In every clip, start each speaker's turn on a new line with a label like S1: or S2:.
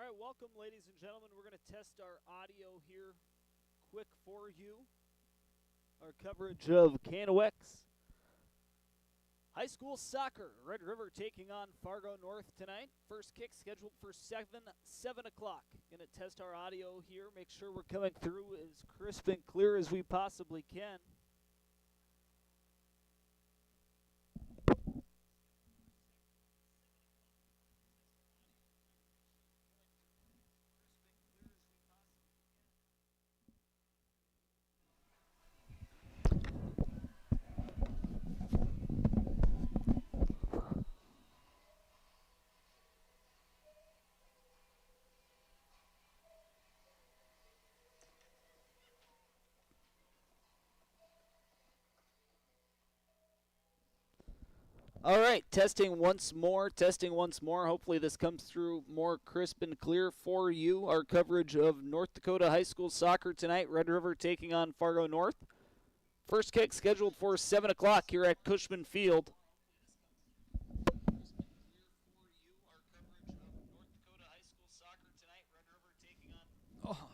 S1: right, welcome, ladies and gentlemen. We're going to test our audio here quick for you. Our coverage of KNOX high school soccer. Red River taking on Fargo North tonight. First kick scheduled for 7 o'clock. Going to test our audio here, make sure we're coming through as crisp and clear as we possibly can. All right, testing once more. Hopefully this comes through more crisp and clear for you. Our coverage of North Dakota high school soccer tonight. Red River taking on Fargo North. First kick scheduled for 7 o'clock here at Cushman Field. Oh.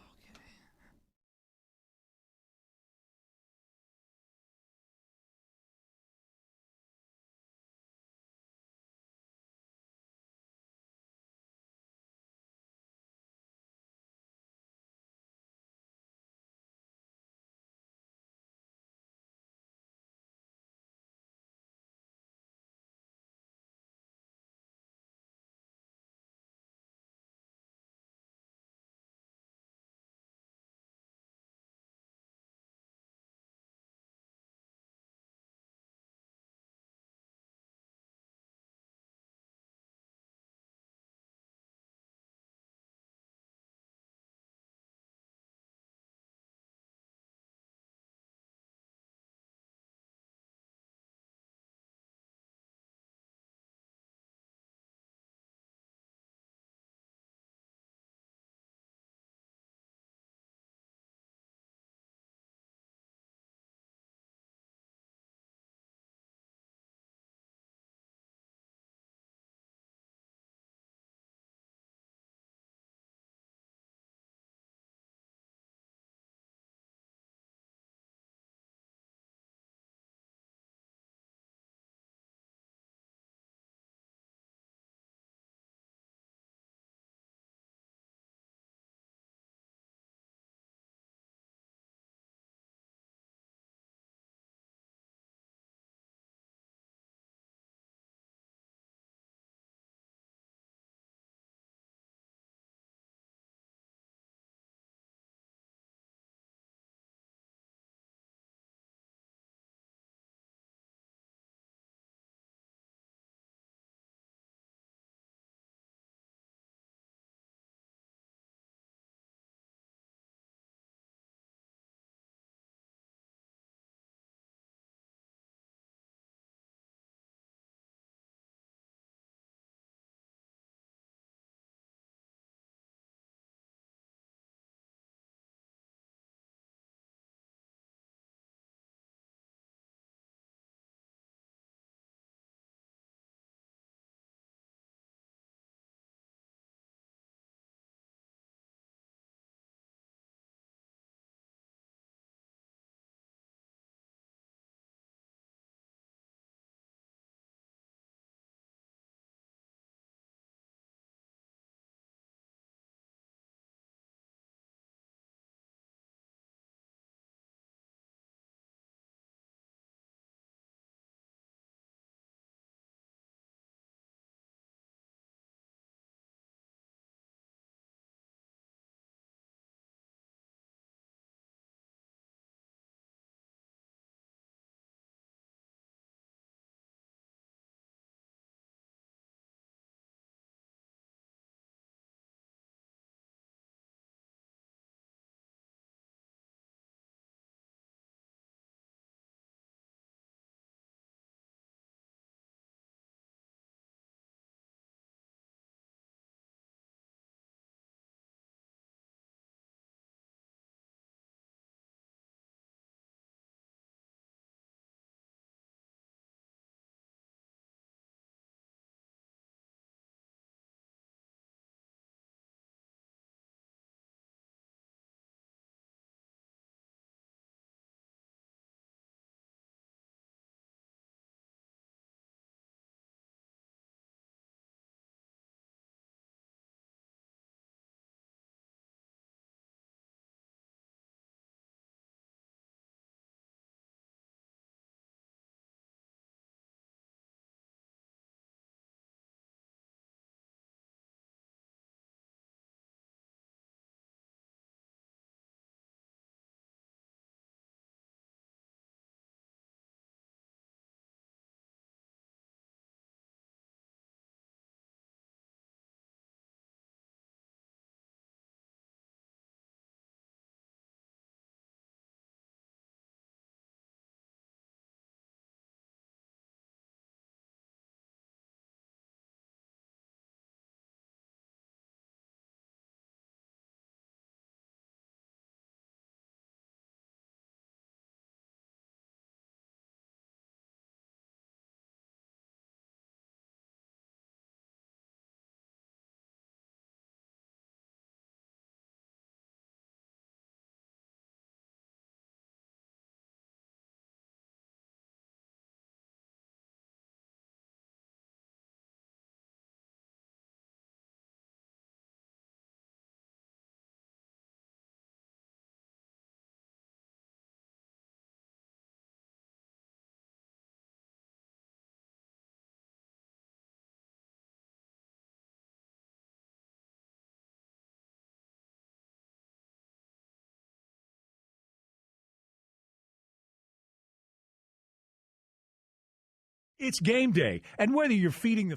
S2: It's game day, and whether you're feeding the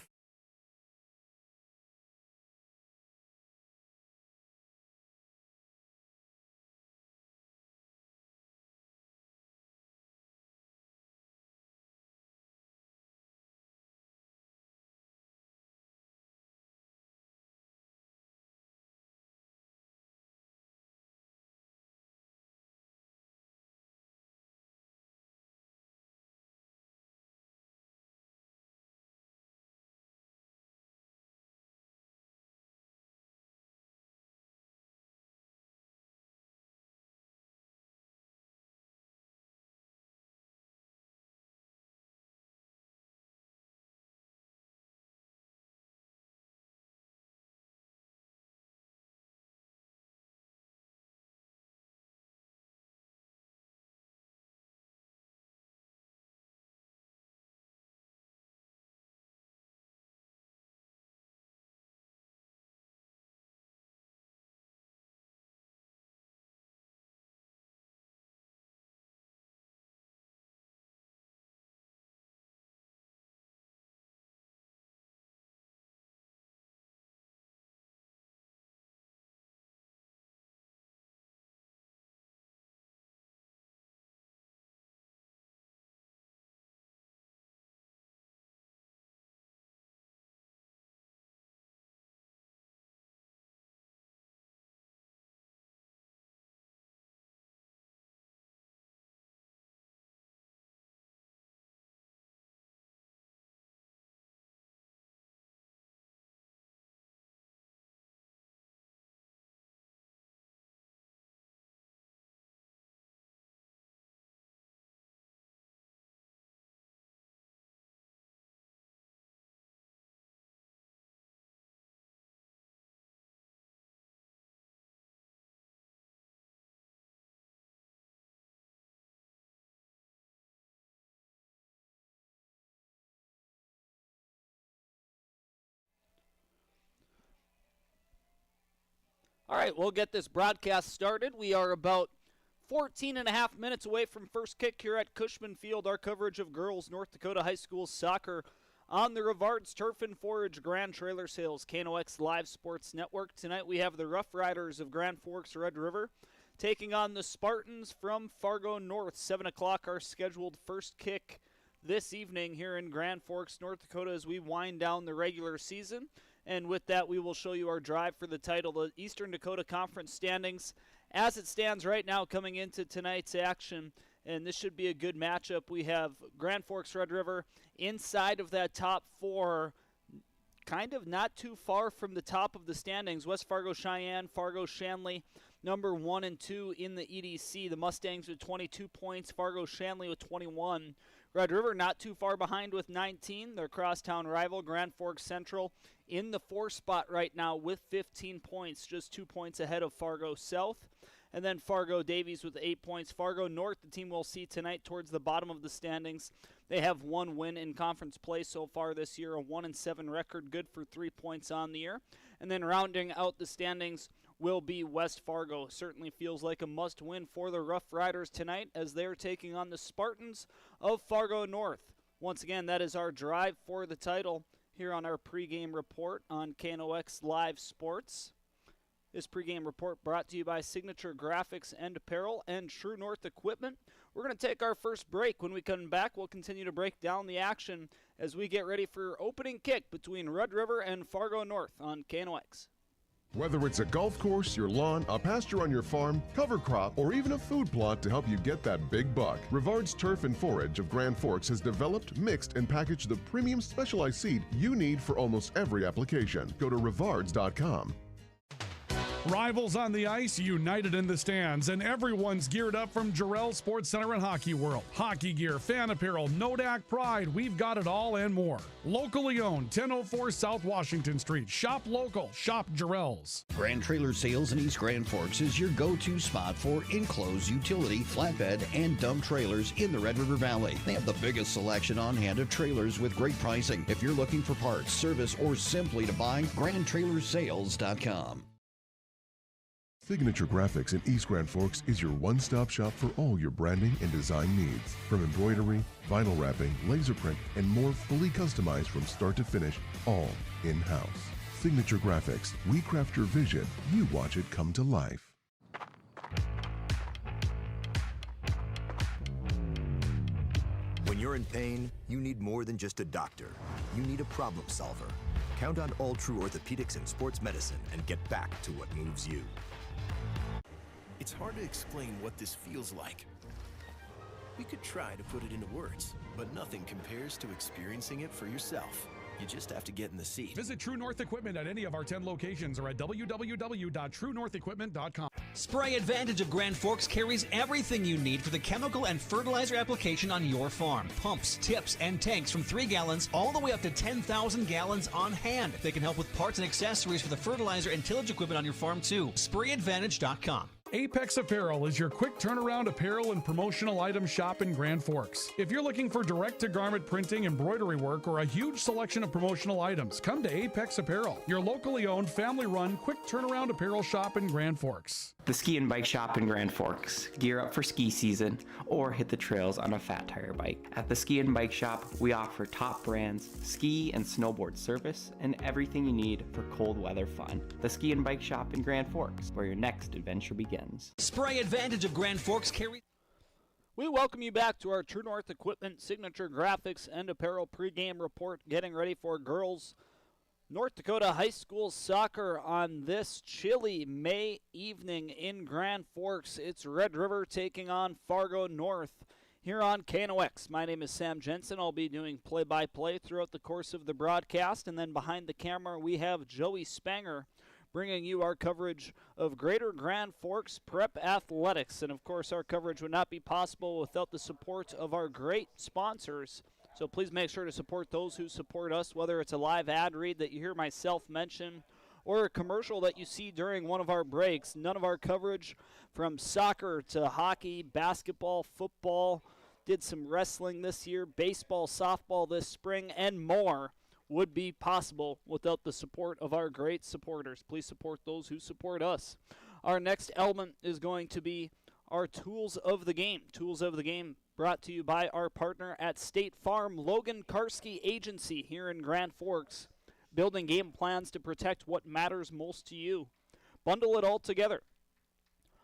S1: All right, we'll get this broadcast started. We are about 14 and a half minutes away from first kick here at Cushman Field. Our coverage of girls North Dakota High School soccer on the Rivards Turf and Forage Grand Trailer Sales KNOX Live Sports Network. Tonight we have the Rough Riders of Grand Forks Red River taking on the Spartans from Fargo North. 7 o'clock our scheduled first kick this evening here in Grand Forks, North Dakota, as we wind down the regular season. And with that, we will show you our drive for the title, the Eastern Dakota Conference standings as it stands right now coming into tonight's action. And this should be a good matchup. We have Grand Forks Red River inside of that top four, kind of not too far from the top of the standings. West Fargo Cheyenne, Fargo Shanley, number 1 and 2 in the EDC. The Mustangs with 22 points, Fargo Shanley with 21. Red River not too far behind with 19. Their crosstown rival, Grand Forks Central, in the 4 spot right now with 15 points, just 2 points ahead of Fargo South. And then Fargo Davies with 8 points. Fargo North, the team we'll see tonight towards the bottom of the standings. They have 1 win in conference play so far this year, a 1-7 record, good for 3 points on the year. And then rounding out the standings will be West Fargo. Certainly feels like a must-win for the Rough Riders tonight as they're taking on the Spartans of Fargo North. Once again, that is our drive for the title here on our pregame report on KNOX Live Sports. This pregame report brought to you by Signature Graphics and Apparel and True North Equipment. We're going to take our first break. When we come back, we'll continue to break down the action as we get ready for opening kick between Red River and Fargo North on KNOX.
S3: Whether it's a golf course, your lawn, a pasture on your farm, cover crop, or even a food plot to help you get that big buck, Rivards Turf and Forage of Grand Forks has developed, mixed, and packaged the premium specialized seed you need for almost every application. Go to rivards.com.
S2: Rivals on the ice, united in the stands, and everyone's geared up from Jarrell Sports Center and Hockey World. Hockey gear, fan apparel, Nodak Pride, we've got it all and more. Locally owned, 1004 South Washington Street. Shop local, shop Jarrell's.
S4: Grand Trailer Sales in East Grand Forks is your go-to spot for enclosed utility, flatbed, and dump trailers in the Red River Valley. They have the biggest selection on hand of trailers with great pricing. If you're looking for parts, service, or simply to buy, GrandTrailersSales.com.
S3: Signature Graphics in East Grand Forks is your one-stop shop for all your branding and design needs. From embroidery, vinyl wrapping, laser print, and more, fully customized from start to finish, all in-house. Signature Graphics. We craft your vision. You watch it come to life.
S5: When you're in pain, you need more than just a doctor. You need a problem solver. Count on All True Orthopedics and Sports Medicine and get back to what moves you.
S6: It's hard to explain what this feels like. We could try to put it into words, but nothing compares to experiencing it for yourself. You just have to get in the seat.
S2: Visit True North Equipment at any of our 10 locations or at www.truenorthequipment.com.
S7: Spray Advantage of Grand Forks carries everything you need for the chemical and fertilizer application on your farm. Pumps, tips, and tanks from 3 gallons all the way up to 10,000 gallons on hand. They can help with parts and accessories for the fertilizer and tillage equipment on your farm too. SprayAdvantage.com.
S2: Apex Apparel is your quick turnaround apparel and promotional item shop in Grand Forks. If you're looking for direct-to-garment printing, embroidery work, or a huge selection of promotional items, come to Apex Apparel, your locally owned, family-run, quick turnaround apparel shop in Grand Forks.
S8: The Ski and Bike Shop in Grand Forks. Gear up for ski season or hit the trails on a fat tire bike. At the Ski and Bike Shop, we offer top brands, ski and snowboard service, and everything you need for cold weather fun. The Ski and Bike Shop in Grand Forks, where your next adventure begins.
S7: Spray Advantage of Grand Forks carry.
S1: We welcome you back to our True North Equipment Signature Graphics and Apparel pregame report, getting ready for girls North Dakota High School soccer on this chilly May evening in Grand Forks. It's Red River taking on Fargo North here on KNOX. My name is Sam Jensen. I'll be doing play-by-play throughout the course of the broadcast, and then behind the camera we have Joey Spanger bringing you our coverage of Greater Grand Forks Prep Athletics. And of course, our coverage would not be possible without the support of our great sponsors. So please make sure to support those who support us, whether it's a live ad read that you hear myself mention or a commercial that you see during one of our breaks. None of our coverage, from soccer to hockey, basketball, football, did some wrestling this year, baseball, softball this spring, and more, would be possible without the support of our great supporters. Please support those who support us. Our next element is going to be our Tools of the Game. Tools of the Game brought to you by our partner at State Farm, Logan Karski Agency here in Grand Forks, building game plans to protect what matters most to you. Bundle it all together.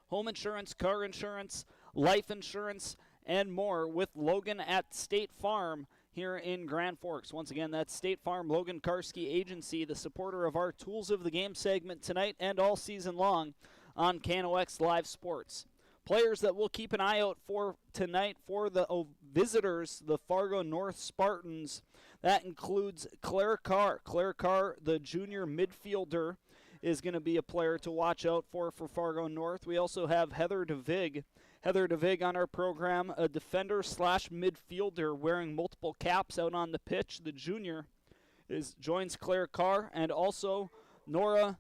S1: Home insurance, car insurance, life insurance, and more with Logan at State Farm here in Grand Forks. Once again, that's State Farm, Logan Karski Agency, the supporter of our Tools of the Game segment tonight and all season long on KNOX Live Sports. Players that we'll keep an eye out for tonight for the visitors, the Fargo North Spartans. That includes Claire Carr. Claire Carr, the junior midfielder, is going to be a player to watch out for Fargo North. We also have Heather DeVig. Heather DeVig on our program, a defender/midfielder wearing multiple caps out on the pitch. The junior joins Claire Carr, and also Nora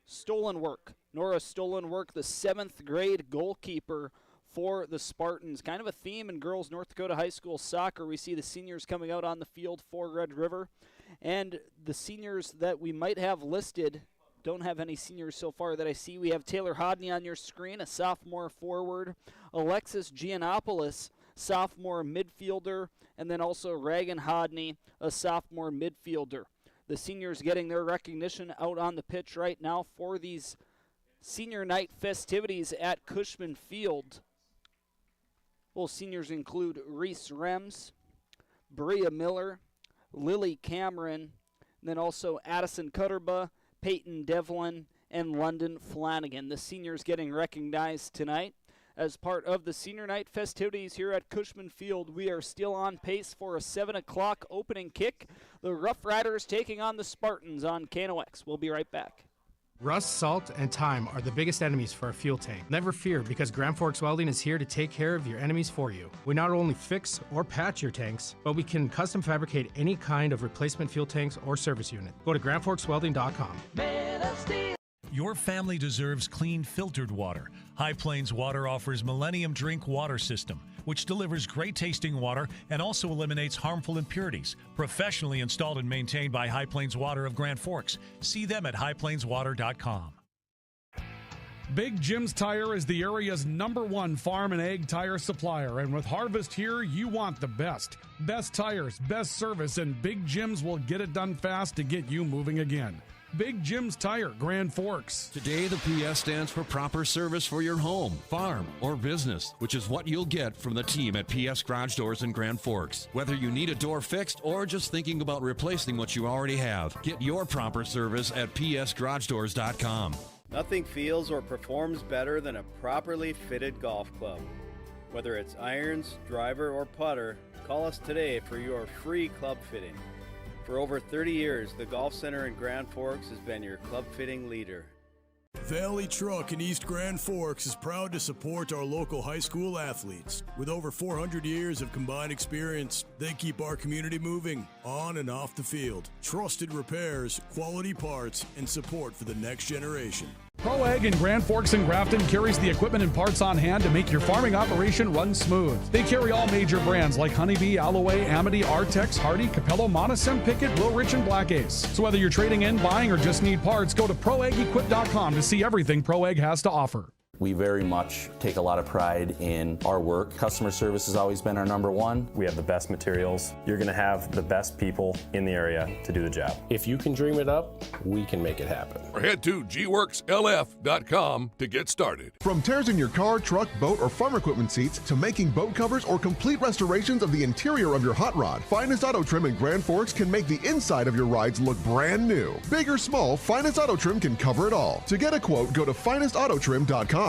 S1: Stolenwork. Nora Stolenwork, the 7th grade goalkeeper for the Spartans. Kind of a theme in girls North Dakota High School soccer. We see the seniors coming out on the field for Red River, and the seniors that we might have listed, don't have any seniors so far that I see. We have Taylor Hodney on your screen, a sophomore forward. Alexis Giannopoulos, sophomore midfielder. And then also Reagan Hodney, a sophomore midfielder. The seniors getting their recognition out on the pitch right now for these senior night festivities at Cushman Field. Well, seniors include Reese Rems, Bria Miller, Lily Cameron, and then also Addison Cutterba, Peyton Devlin, and London Flanagan. The seniors getting recognized tonight as part of the senior night festivities here at Cushman Field. We are still on pace for a 7 o'clock opening kick. The Rough Riders taking on the Spartans on KNOX. We'll be right back.
S9: Rust, salt, and time are the biggest enemies for a fuel tank. Never fear, because Grand Forks Welding is here to take care of your enemies for you. We not only fix or patch your tanks, but we can custom fabricate any kind of replacement fuel tanks or service unit. Go to grandforkswelding.com.
S10: Your family deserves clean, filtered water. High Plains Water offers Millennium Drink Water System, which delivers great-tasting water and also eliminates harmful impurities. Professionally installed and maintained by High Plains Water of Grand Forks. See them at highplainswater.com.
S2: Big Jim's Tire is the area's #1 farm and ag tire supplier, and with harvest here, you want the best. Best tires, best service, and Big Jim's will get it done fast to get you moving again. Big Jim's Tire, Grand Forks.
S11: Today, the PS stands for proper service for your home, farm, or business, which is what you'll get from the team at PS Garage Doors in Grand Forks. Whether you need a door fixed or just thinking about replacing what you already have, get your proper service at psgaragedoors.com.
S12: Nothing feels or performs better than a properly fitted golf club. Whether it's irons, driver, or putter, call us today for your free club fitting. For over 30 years, the Golf Center in Grand Forks has been your club fitting leader.
S13: Valley Truck in East Grand Forks is proud to support our local high school athletes. With over 400 years of combined experience, they keep our community moving on and off the field. Trusted repairs, quality parts, and support for the next generation.
S2: Pro Ag in Grand Forks and Grafton carries the equipment and parts on hand to make your farming operation run smooth. They carry all major brands like Honeybee, Alloway, Amity, Artex, Hardy, Capello, Monosem, Pickett, Wilrich, and Black Ace. So whether you're trading in, buying, or just need parts, go to ProAgEquip.com to see everything Pro Ag has to offer.
S14: We very much take a lot of pride in our work. Customer service has always been our #1.
S15: We have the best materials. You're going to have the best people in the area to do the job.
S16: If you can dream it up, we can make it happen.
S17: Or head to gworkslf.com to get started.
S3: From tears in your car, truck, boat, or farm equipment seats to making boat covers or complete restorations of the interior of your hot rod, Finest Auto Trim in Grand Forks can make the inside of your rides look brand new. Big or small, Finest Auto Trim can cover it all. To get a quote, go to finestautotrim.com.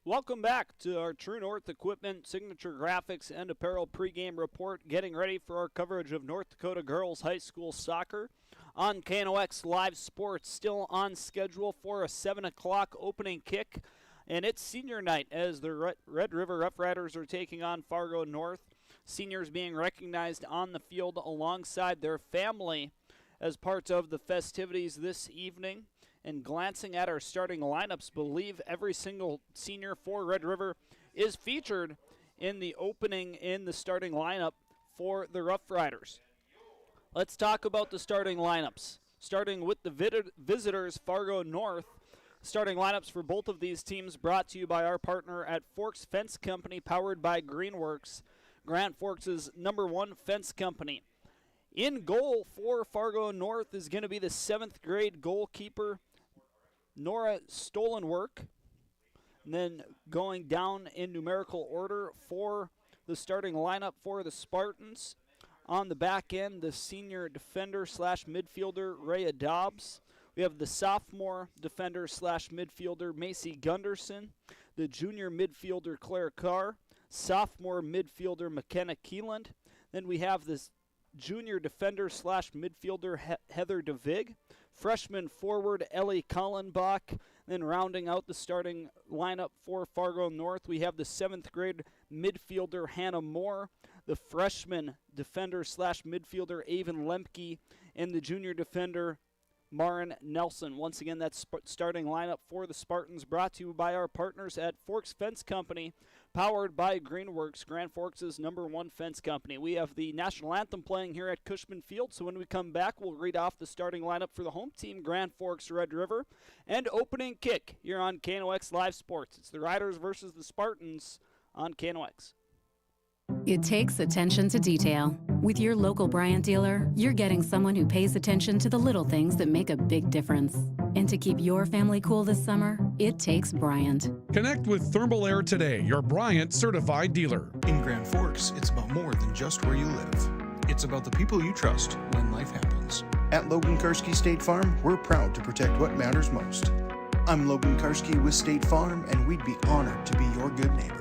S1: Welcome back to our True North Equipment, Signature Graphics, and Apparel pregame report, getting ready for our coverage of North Dakota Girls High School Soccer on KNOX Live Sports, still on schedule for a 7 o'clock opening kick, and it's senior night as the Red River Rough Riders are taking on Fargo North. Seniors being recognized on the field alongside their family as part of the festivities this evening. And glancing at our starting lineups, believe every single senior for Red River is featured in the opening in the starting lineup for the Rough Riders. Let's talk about the starting lineups. Starting with the visitors, Fargo North. Starting lineups for both of these teams brought to you by our partner at Forks Fence Company, powered by Greenworks, Grand Forks' #1 fence company. In goal for Fargo North is going to be the 7th grade goalkeeper, Nora Stolenwork. And then going down in numerical order for the starting lineup for the Spartans. On the back end, the senior defender slash midfielder, Rhea Dobbs. We have the sophomore defender slash midfielder, Macy Gunderson. The junior midfielder, Claire Carr. Sophomore midfielder, McKenna Keeland. Then we have this junior defender slash midfielder, Heather DeVig. Freshman forward, Ellie Kallenbach. Then rounding out the starting lineup for Fargo North, we have the 7th grade midfielder, Hannah Moore. The freshman defender slash midfielder, Avon Lemke. And the junior defender, Marin Nelson. Once again, that's starting lineup for the Spartans, brought to you by our partners at Forks Fence Company, powered by Greenworks, Grand Forks' #1 fence company. We have the national anthem playing here at Cushman Field, so when we come back, we'll read off the starting lineup for the home team, Grand Forks Red River, and opening kick here on KNOX Live Sports. It's the Riders versus the Spartans on KNOX.
S18: It takes attention to detail. With your local Bryant dealer, you're getting someone who pays attention to the little things that make a big difference. And to keep your family cool this summer, it takes Bryant.
S2: Connect with Thermal Air today, your Bryant certified dealer.
S19: In Grand Forks, it's about more than just where you live. It's about the people you trust when life happens.
S20: At Logan Karski State Farm, we're proud to protect what matters most. I'm Logan Karski with State Farm, and we'd be honored to be your good neighbor.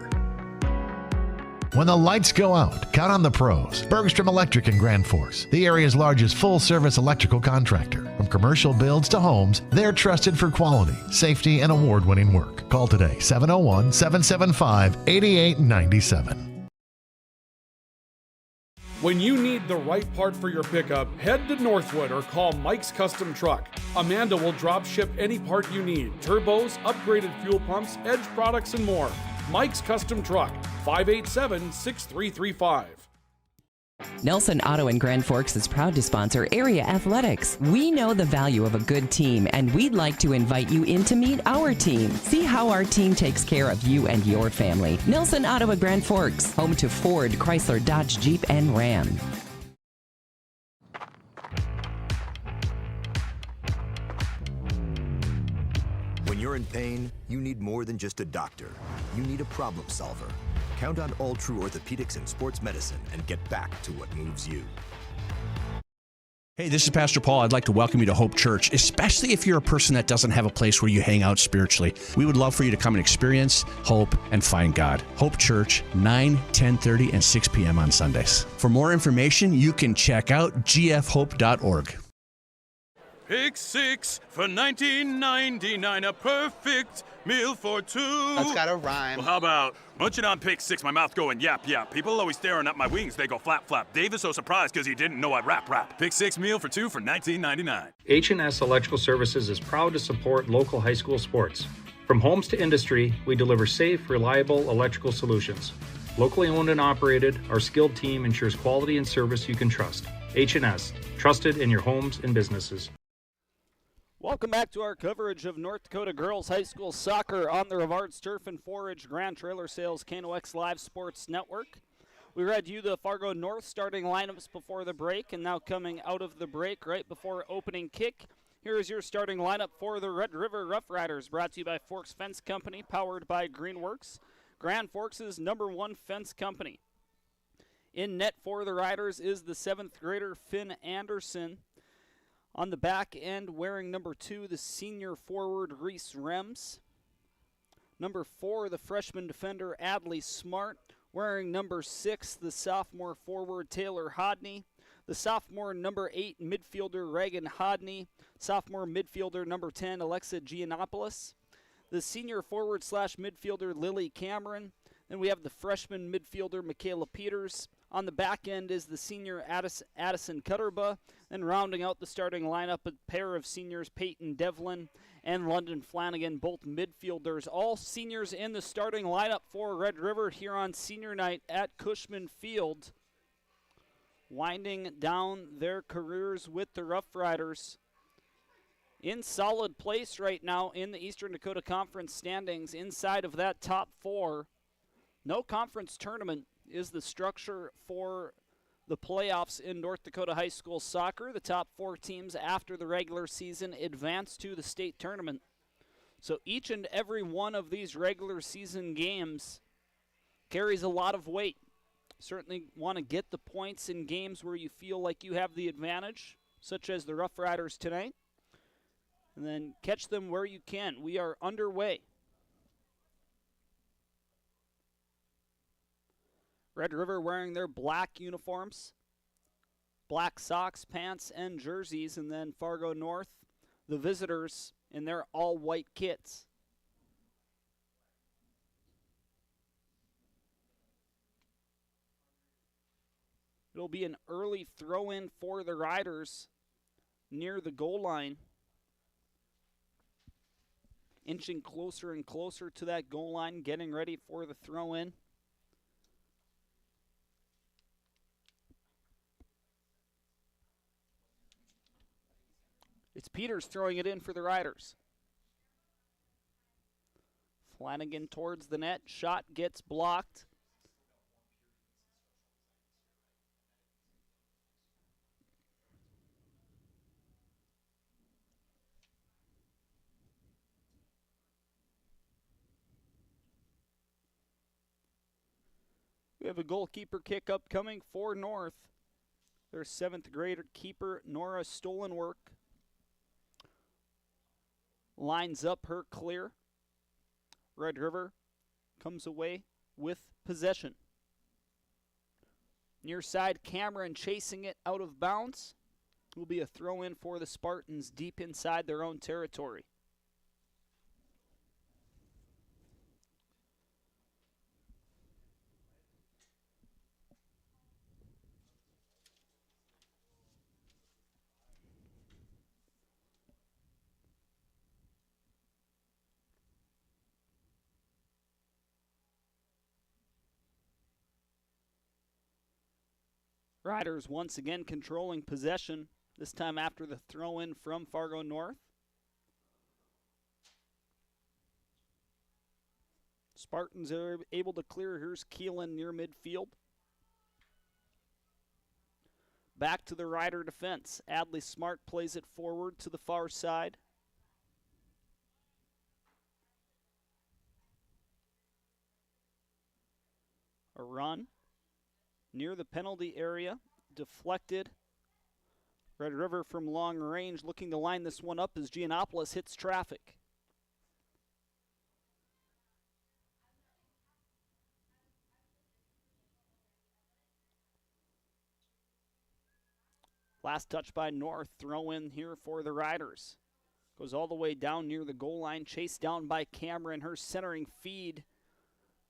S21: When the lights go out, count on the pros. Bergstrom Electric in Grand Forks, the area's largest full-service electrical contractor. From commercial builds to homes, they're trusted for quality, safety, and award-winning work. Call today, 701-775-8897.
S2: When you need the right part for your pickup, head to Northwood or call Mike's Custom Truck. Amanda will drop ship any part you need. Turbos, upgraded fuel pumps, Edge products, and more. Mike's Custom Truck, 587-6335.
S4: Nelson Auto in Grand Forks is proud to sponsor area athletics. We know the value of a good team, and we'd like to invite you in to meet our team. See how our team takes care of you and your family. Nelson Auto in Grand Forks, home to Ford, Chrysler, Dodge, Jeep, and Ram.
S5: When you're in pain, you need more than just a doctor. You need a problem solver. Count on All True Orthopedics and Sports Medicine and get back to what moves you.
S22: Hey, this is Pastor Paul. I'd like to welcome you to Hope Church, especially if you're a person that doesn't have a place where you hang out spiritually. We would love for you to come and experience hope and find God. Hope Church, 9, 10:30, and 6 p.m. on Sundays. For more information, you can check out gfhope.org.
S23: Pick 6 for $19.99, a perfect meal for two.
S24: That's gotta rhyme.
S23: Well, how about munching on Pick 6, my mouth going yap, yap. People always staring at my wings, they go flap, flap. Dave is so surprised because he didn't know I'd rap. Pick 6 meal for two for $19.99.
S25: H&S Electrical Services is proud to support local high school sports. From homes to industry, we deliver safe, reliable electrical solutions. Locally owned and operated, our skilled team ensures quality and service you can trust. H&S, trusted in your homes and businesses.
S1: Welcome back to our coverage of North Dakota Girls High School Soccer on the Rivard's Turf and Forage Grand Trailer Sales KNOX Live Sports Network. We read you the Fargo North starting lineups before the break, and now coming out of the break right before opening kick, here is your starting lineup for the Red River Rough Riders, brought to you by Forks Fence Company, powered by Greenworks, Grand Forks' #1 fence company. In net for the Riders is the 7th grader Finn Anderson. On the back end, wearing number 2, the senior forward Reese Rems. Number 4, the freshman defender Adley Smart. Wearing number 6, the sophomore forward Taylor Hodney. The sophomore number 8 midfielder Reagan Hodney. Sophomore midfielder number 10 Alexa Giannopoulos. The senior forward / midfielder Lily Cameron. Then we have the freshman midfielder Michaela Peters. On the back end is the senior Addison Cutterba. Then rounding out the starting lineup, a pair of seniors Peyton Devlin and London Flanagan, both midfielders. All seniors in the starting lineup for Red River here on senior night at Cushman Field. Winding down their careers with the Rough Riders. In solid place right now in the Eastern Dakota Conference standings, inside of that top 4. No conference tournament is the structure for the playoffs in North Dakota high school soccer. The top 4 teams after the regular season advance to the state tournament. So each and every one of these regular season games carries a lot of weight. Certainly want to get the points in games where you feel like you have the advantage, such as the Rough Riders tonight, and then catch them where you can. We are underway. Red River wearing their black uniforms, black socks, pants, and jerseys, and then Fargo North, the visitors, in their all-white kits. It'll be an early throw-in for the Riders near the goal line. Inching closer and closer to that goal line, getting ready for the throw-in. It's Peters throwing it in for the Riders. Flanagan towards the net. Shot gets blocked. We have a goalkeeper kick upcoming for North. Their 7th grader keeper, Nora Stolenwork, lines up her clear. Red River comes away with possession. Near side, Cameron chasing it out of bounds. Will be a throw in for the Spartans deep inside their own territory. Riders once again controlling possession, this time after the throw-in from Fargo North. Spartans are able to clear. Here's Keelan near midfield. Back to the Rider defense. Adley Smart plays it forward to the far side. A run near the penalty area. Deflected. Red River from long range looking to line this one up as Giannopoulos hits traffic. Last touch by North, throw in here for the Riders. Goes all the way down near the goal line, chased down by Cameron. Her centering feed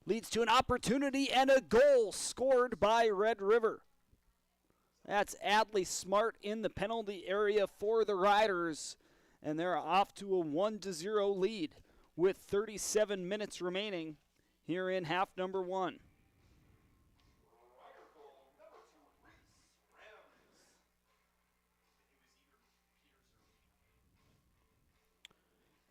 S1: leads to an opportunity and a goal scored by Red River. That's Adley Smart in the penalty area for the Riders, and they're off to a 1-0 lead with 37 minutes remaining here in half number one.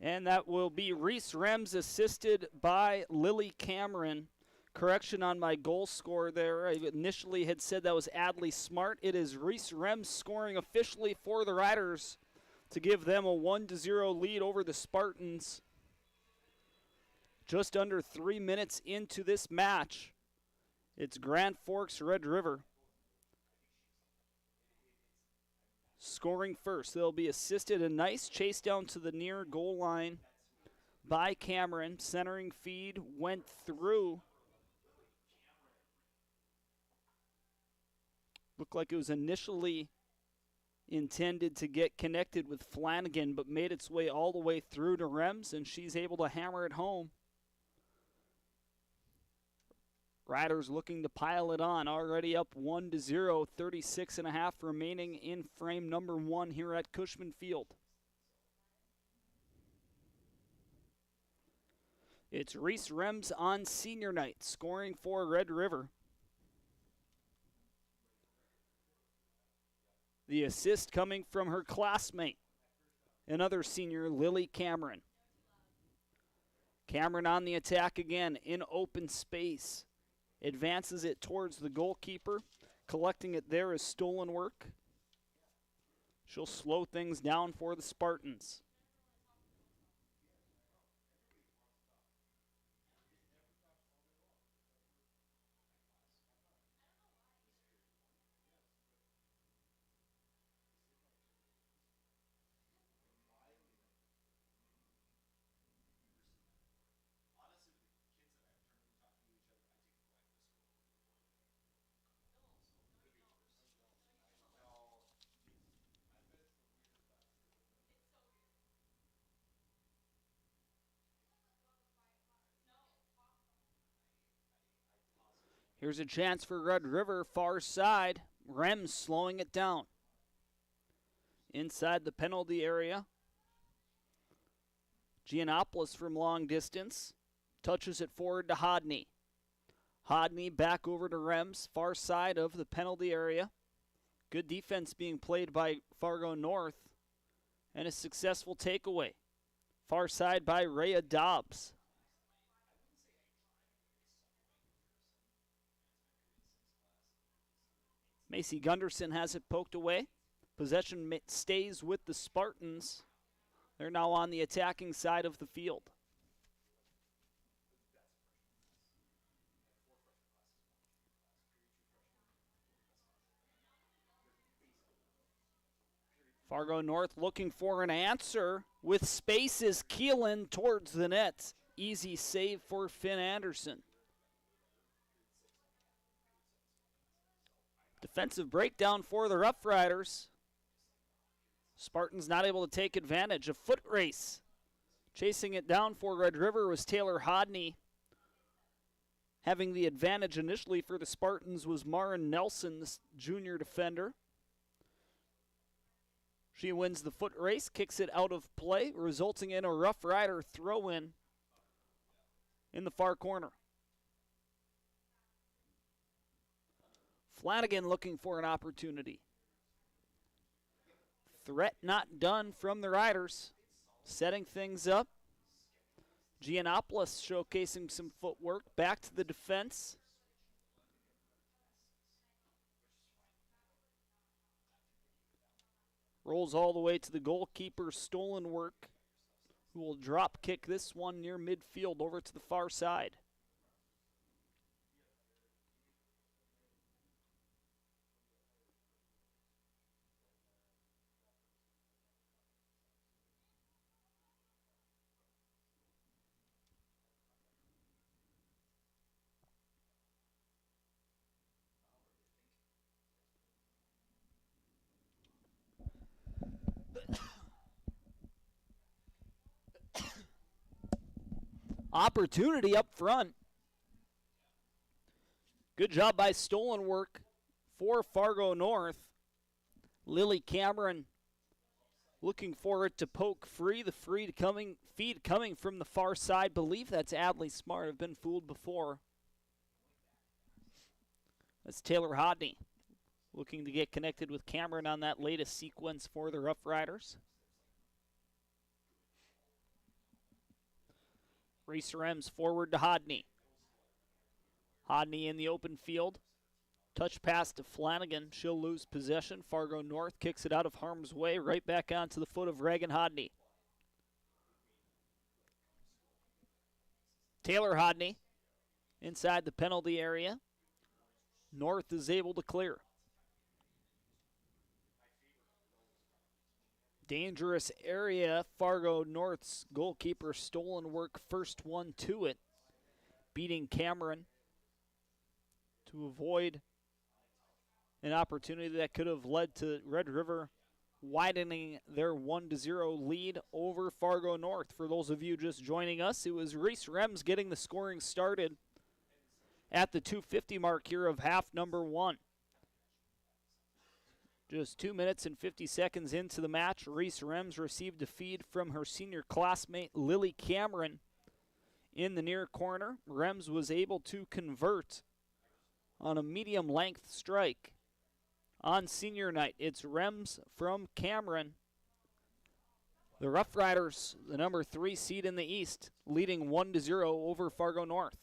S1: And that will be Reese Rems assisted by Lily Cameron. Correction on my goal score there. I initially had said that was Adley Smart. It is Reese Rems scoring officially for the Riders to give them a 1-0 lead over the Spartans. Just under 3 minutes into this match, it's Grand Forks Red River scoring first. They'll be assisted. A nice chase down to the near goal line by Cameron. Centering feed went through. Looked like it was initially intended to get connected with Flanagan, but made its way all the way through to Rems, and she's able to hammer it home. Riders looking to pile it on, already up 1-0, 36.5 remaining in frame number one here at Cushman Field. It's Reese Rems on senior night, scoring for Red River. The assist coming from her classmate, another senior, Lily Cameron. Cameron on the attack again in open space. Advances it towards the goalkeeper. Collecting it there is stolen work. She'll slow things down for the Spartans. Here's a chance for Red River, far side. Rems slowing it down. Inside the penalty area. Giannopoulos from long distance. Touches it forward to Hodney. Hodney back over to Rems, far side of the penalty area. Good defense being played by Fargo North. And a successful takeaway. Far side by Rhea Dobbs. Macy Gunderson has it poked away. Possession stays with the Spartans. They're now on the attacking side of the field. Fargo North looking for an answer with spaces. Keelan towards the net. Easy save for Finn Anderson. Defensive breakdown for the Rough Riders. Spartans not able to take advantage. A foot race. Chasing it down for Red River was Taylor Hodney. Having the advantage initially for the Spartans was Marin Nelson, the junior defender. She wins the foot race, kicks it out of play, resulting in a Rough Rider throw-in in the far corner. Flanagan looking for an opportunity. Threat not done from the Riders. Setting things up. Giannopoulos showcasing some footwork. Back to the defense. Rolls all the way to the goalkeeper. Stolen work. Who will drop kick this one near midfield over to the far side. Opportunity up front. Good job by Stolen work for Fargo North. Lily Cameron looking for it to poke free. The feed coming from the far side. Believe that's Adley Smart. I've been fooled before. That's Taylor Hodney looking to get connected with Cameron on that latest sequence for the Rough Riders. Reese Rems forward to Hodney. Hodney in the open field. Touch pass to Flanagan. She'll lose possession. Fargo North kicks it out of harm's way. Right back onto the foot of Reagan Hodney. Taylor Hodney inside the penalty area. North is able to clear. Dangerous area. Fargo North's goalkeeper Stolen work. First one to it. Beating Cameron to avoid an opportunity that could have led to Red River widening their 1-0 lead over Fargo North. For those of you just joining us, it was Reese Rems getting the scoring started at the 2:50 mark here of half number 1. Just 2 minutes and 50 seconds into the match, Reese Rems received a feed from her senior classmate Lily Cameron in the near corner. Rems was able to convert on a medium length strike. On senior night, it's Rems from Cameron. The Rough Riders, the number 3 seed in the East, leading 1-0 over Fargo North.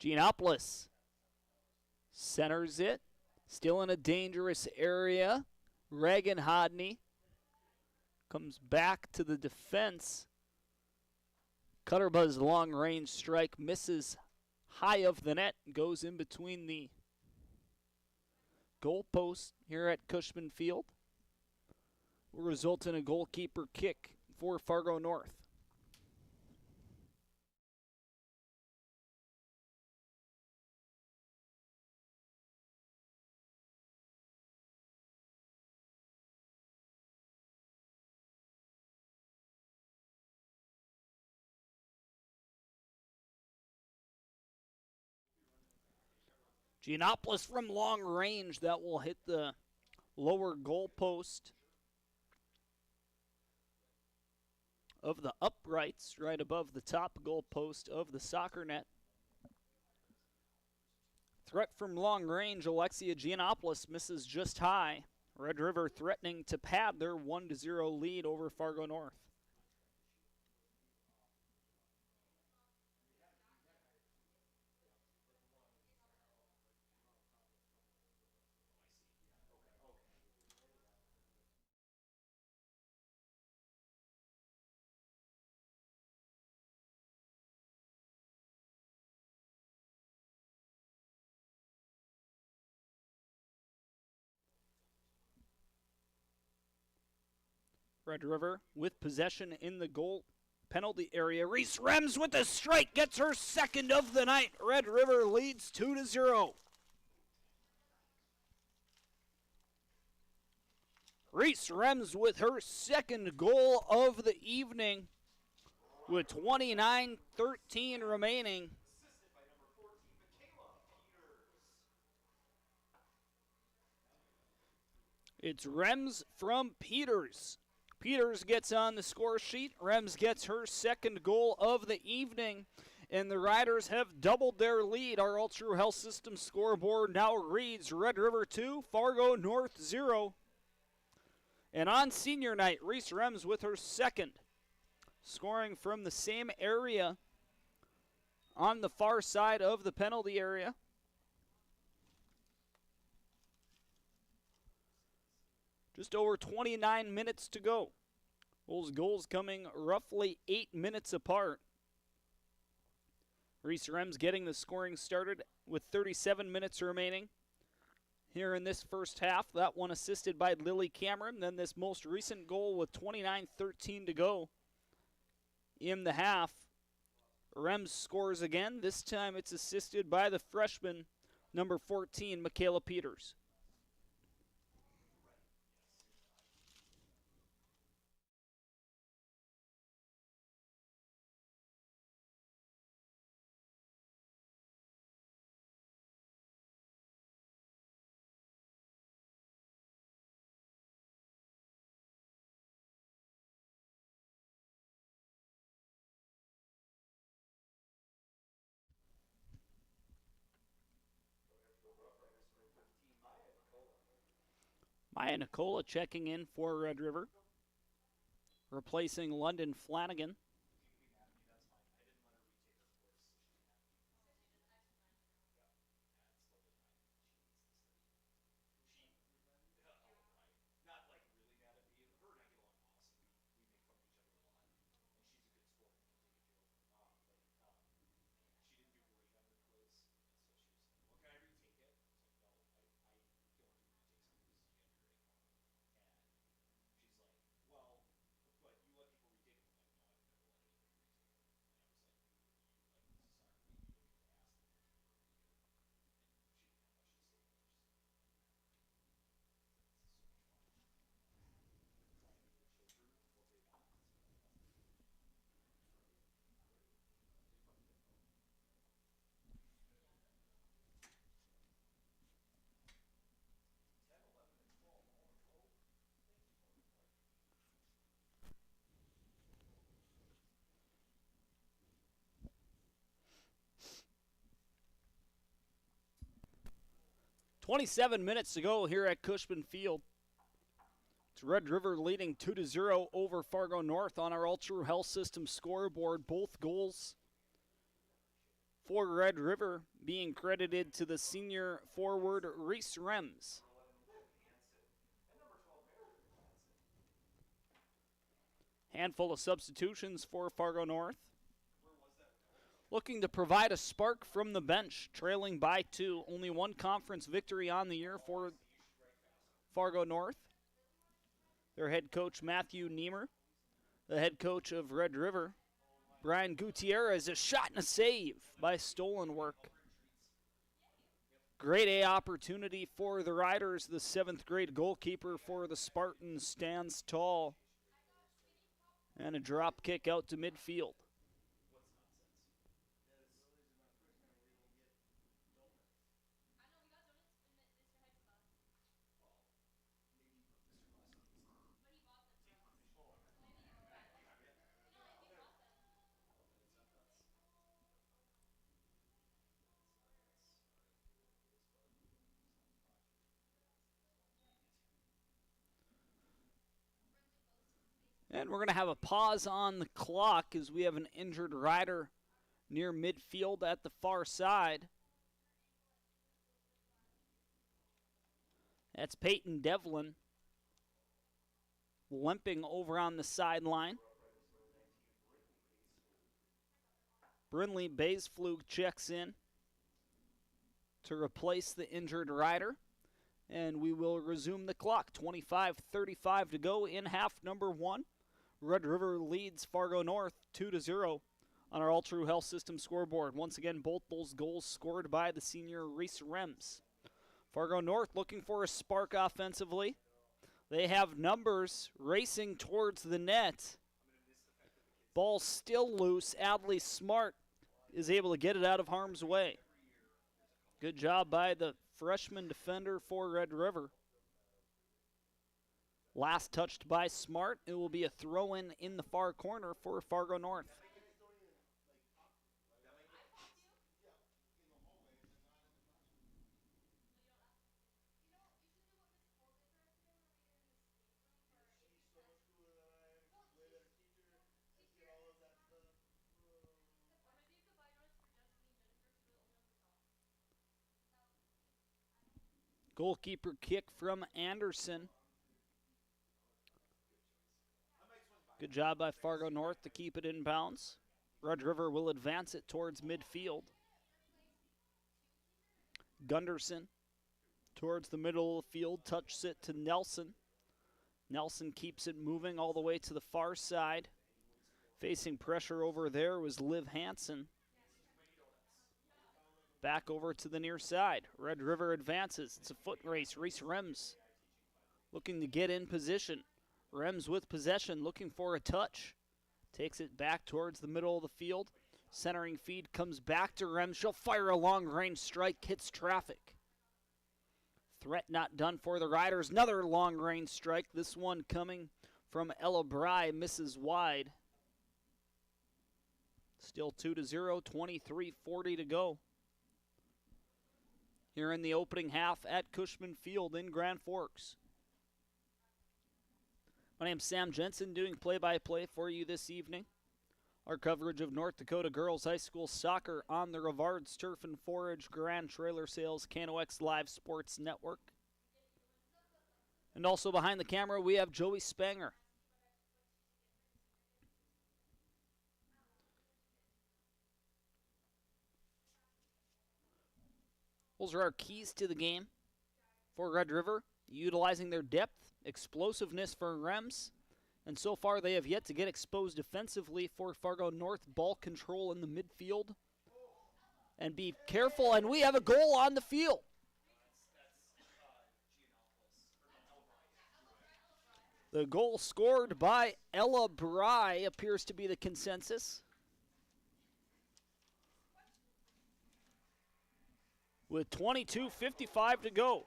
S1: Giannopoulos centers it. Still in a dangerous area. Reagan Hodney comes back to the defense. Cutterbuzz long-range strike misses high of the net. Goes in between the goalpost here at Cushman Field. Will result in a goalkeeper kick for Fargo North. Giannopoulos from long range, that will hit the lower goalpost of the uprights, right above the top goalpost of the soccer net. Threat from long range, Alexia Giannopoulos misses just high. Red River threatening to pad their 1-0 lead over Fargo North. Red River with possession in the goal penalty area. Reese Rems with the strike, gets her second of the night. Red River leads 2-0. Reese Rems with her second goal of the evening with 29:13 remaining. It's Rems from Peters. Peters gets on the score sheet. Rems gets her second goal of the evening, and the Riders have doubled their lead. Our Ultra Health System scoreboard now reads Red River 2, Fargo North 0. And on senior night, Reese Rems with her second, scoring from the same area on the far side of the penalty area. Just over 29 minutes to go. Those goals coming roughly 8 minutes apart. Reese Rems getting the scoring started with 37 minutes remaining here in this first half. That one assisted by Lily Cameron. Then this most recent goal with 29:13 to go in the half. Rems scores again. This time it's assisted by the freshman, number 14, Michaela Peters. Maya Nicola checking in for Red River, replacing London Flanagan. "27 minutes to go here at Cushman Field. It's Red River leading 2-0 over Fargo North on our Ultra Health System scoreboard. Both goals for Red River being credited to the senior forward Reese Rems. Handful of substitutions for Fargo North. Looking to provide a spark from the bench, trailing by 2. Only one conference victory on the year for Fargo North. Their head coach, Matthew Niemer. The head coach of Red River, Brian Gutierrez. A shot and a save by Stolen Work. Grade A opportunity for the Riders. The 7th grade goalkeeper for the Spartans stands tall. And a drop kick out to midfield. And we're going to have a pause on the clock as we have an injured rider near midfield at the far side. That's Peyton Devlin limping over on the sideline. Brinley Baysflug checks in to replace the injured rider. And we will resume the clock. 25:35 to go in half number 1. Red River leads Fargo North 2-0 on our All-True Health System scoreboard. Once again, both those goals scored by the senior Reese Rems. Fargo North looking for a spark offensively. They have numbers racing towards the net. Ball still loose. Adley Smart is able to get it out of harm's way. Good job by the freshman defender for Red River. Last touched by Smart. It will be a throw-in in the far corner for Fargo North. Goalkeeper kick from Anderson. Good job by Fargo North to keep it in bounds. Red River will advance it towards midfield. Gunderson towards the middle of the field, touches it to Nelson. Nelson keeps it moving all the way to the far side. Facing pressure over there was Liv Hansen. Back over to the near side. Red River advances. It's a foot race. Reese Rems looking to get in position. Rems with possession, looking for a touch. Takes it back towards the middle of the field. Centering feed comes back to Rems. She'll fire a long-range strike, hits traffic. Threat not done for the Riders. Another long-range strike. This one coming from Ella Bry, misses wide. Still 2-0, 23:40 to go. Here in the opening half at Cushman Field in Grand Forks. My name's Sam Jensen, doing play-by-play for you this evening. Our coverage of North Dakota Girls High School Soccer on the Rivards Turf and Forage Grand Trailer Sales KNOX Live Sports Network. And also behind the camera, we have Joey Spanger. Those are our keys to the game for Red River, utilizing their depth, explosiveness for Rems, and so far they have yet to get exposed defensively for Fargo North. Ball control in the midfield. And be careful, and we have a goal on the field. The goal scored by Ella Bry appears to be the consensus. With 22:55 to go.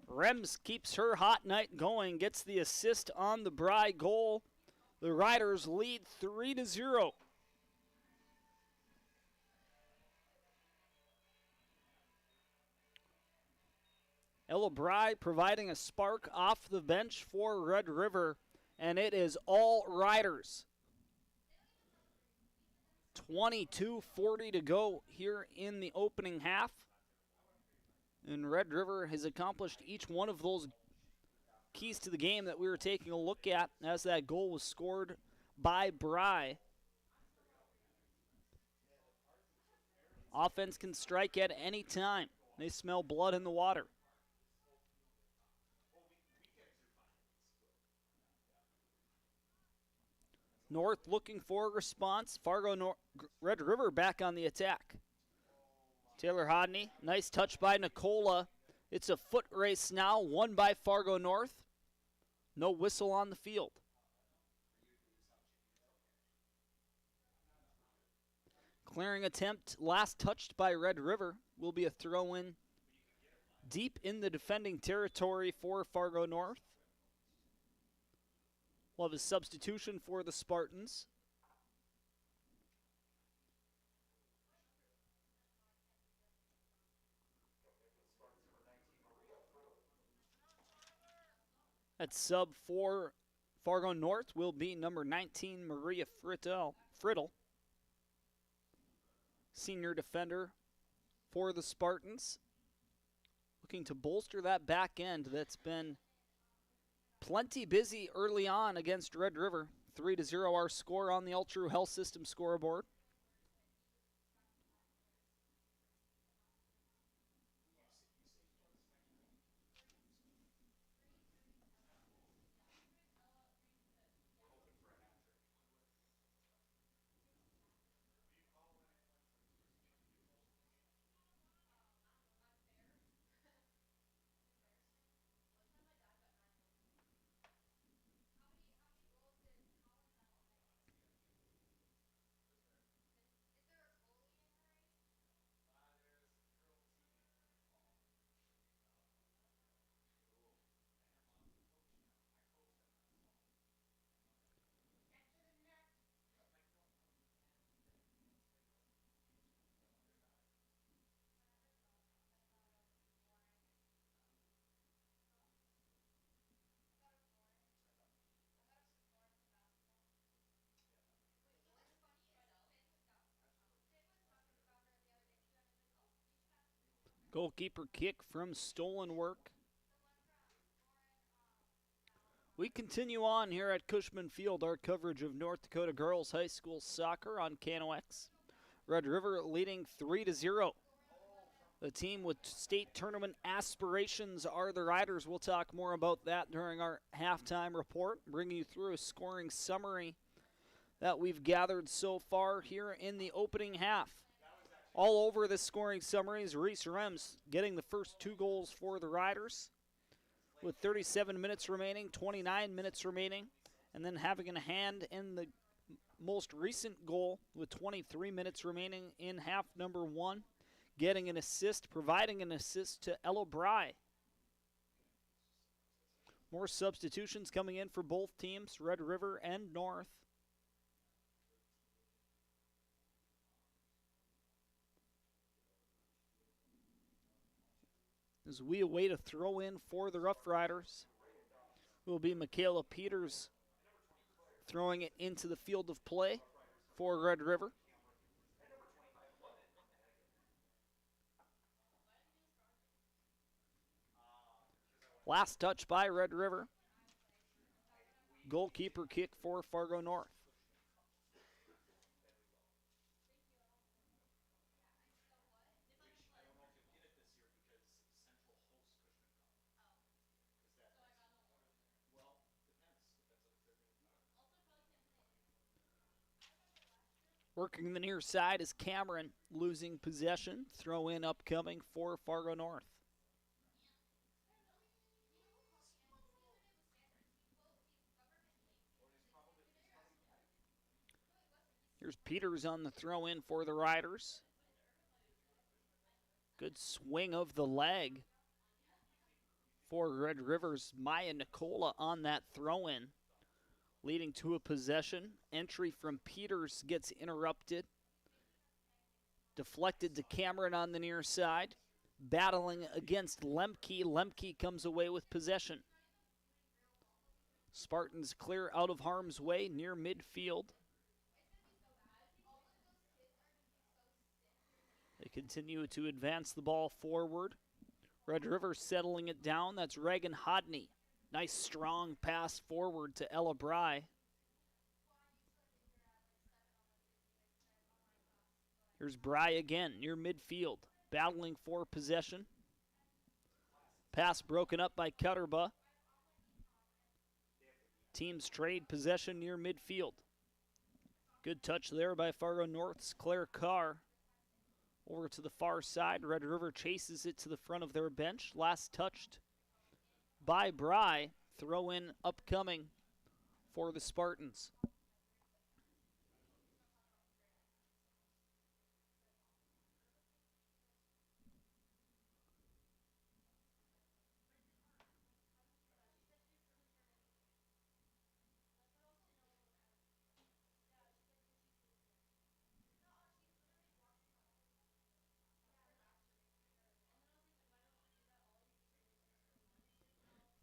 S1: Rems keeps her hot night going, gets the assist on the Bry goal. The Riders lead 3-0. Ella Bry providing a spark off the bench for Red River, and it is all Riders. 22:40 to go here in the opening half. And Red River has accomplished each one of those keys to the game that we were taking a look at as that goal was scored by Bry. Offense can strike at any time. They smell blood in the water. North looking for a response. Red River back on the attack. Taylor Hodney, nice touch by Nicola. It's a foot race now, won by Fargo North. No whistle on the field. Clearing attempt, last touched by Red River, will be a throw-in deep in the defending territory for Fargo North. We'll have a substitution for the Spartans. At sub for Fargo North will be number 19, Maria Frittel, senior defender for the Spartans. Looking to bolster that back end that's been plenty busy early on against Red River. 3-0 our score on the Ultra Health System scoreboard. Goalkeeper kick from stolen work. We continue on here at Cushman Field, our coverage of North Dakota girls high school soccer on KNOX. Red River leading 3-0. The team with state tournament aspirations are the Riders. We'll talk more about that during our halftime report, bringing you through a scoring summary that we've gathered so far here in the opening half. All over the scoring summaries, Reese Rems getting the first 2 goals for the Riders with 37 minutes remaining, 29 minutes remaining, and then having a hand in the most recent goal with 23 minutes remaining in half number 1, getting an assist, providing an assist to Ella Bry. More substitutions coming in for both teams, Red River and North. As we await a throw in for the Rough Riders, will be Michaela Peters throwing it into the field of play for Red River. Last touch by Red River. Goalkeeper kick for Fargo North. Working the near side is Cameron, losing possession. Throw in upcoming for Fargo North. Here's Peters on the throw in for the Riders. Good swing of the leg for Red River's Maya Nicola on that throw in, leading to a possession. Entry from Peters gets interrupted. Deflected to Cameron on the near side. Battling against Lemke. Lemke comes away with possession. Spartans clear out of harm's way near midfield. They continue to advance the ball forward. Red River settling it down. That's Reagan Hodney. Nice strong pass forward to Ella Bry. Here's Bry again near midfield, battling for possession. Pass broken up by Cutterba. Teams trade possession near midfield. Good touch there by Fargo North's Claire Carr. Over to the far side, Red River chases it to the front of their bench. Last touched by Bry. Throw in upcoming for the Spartans.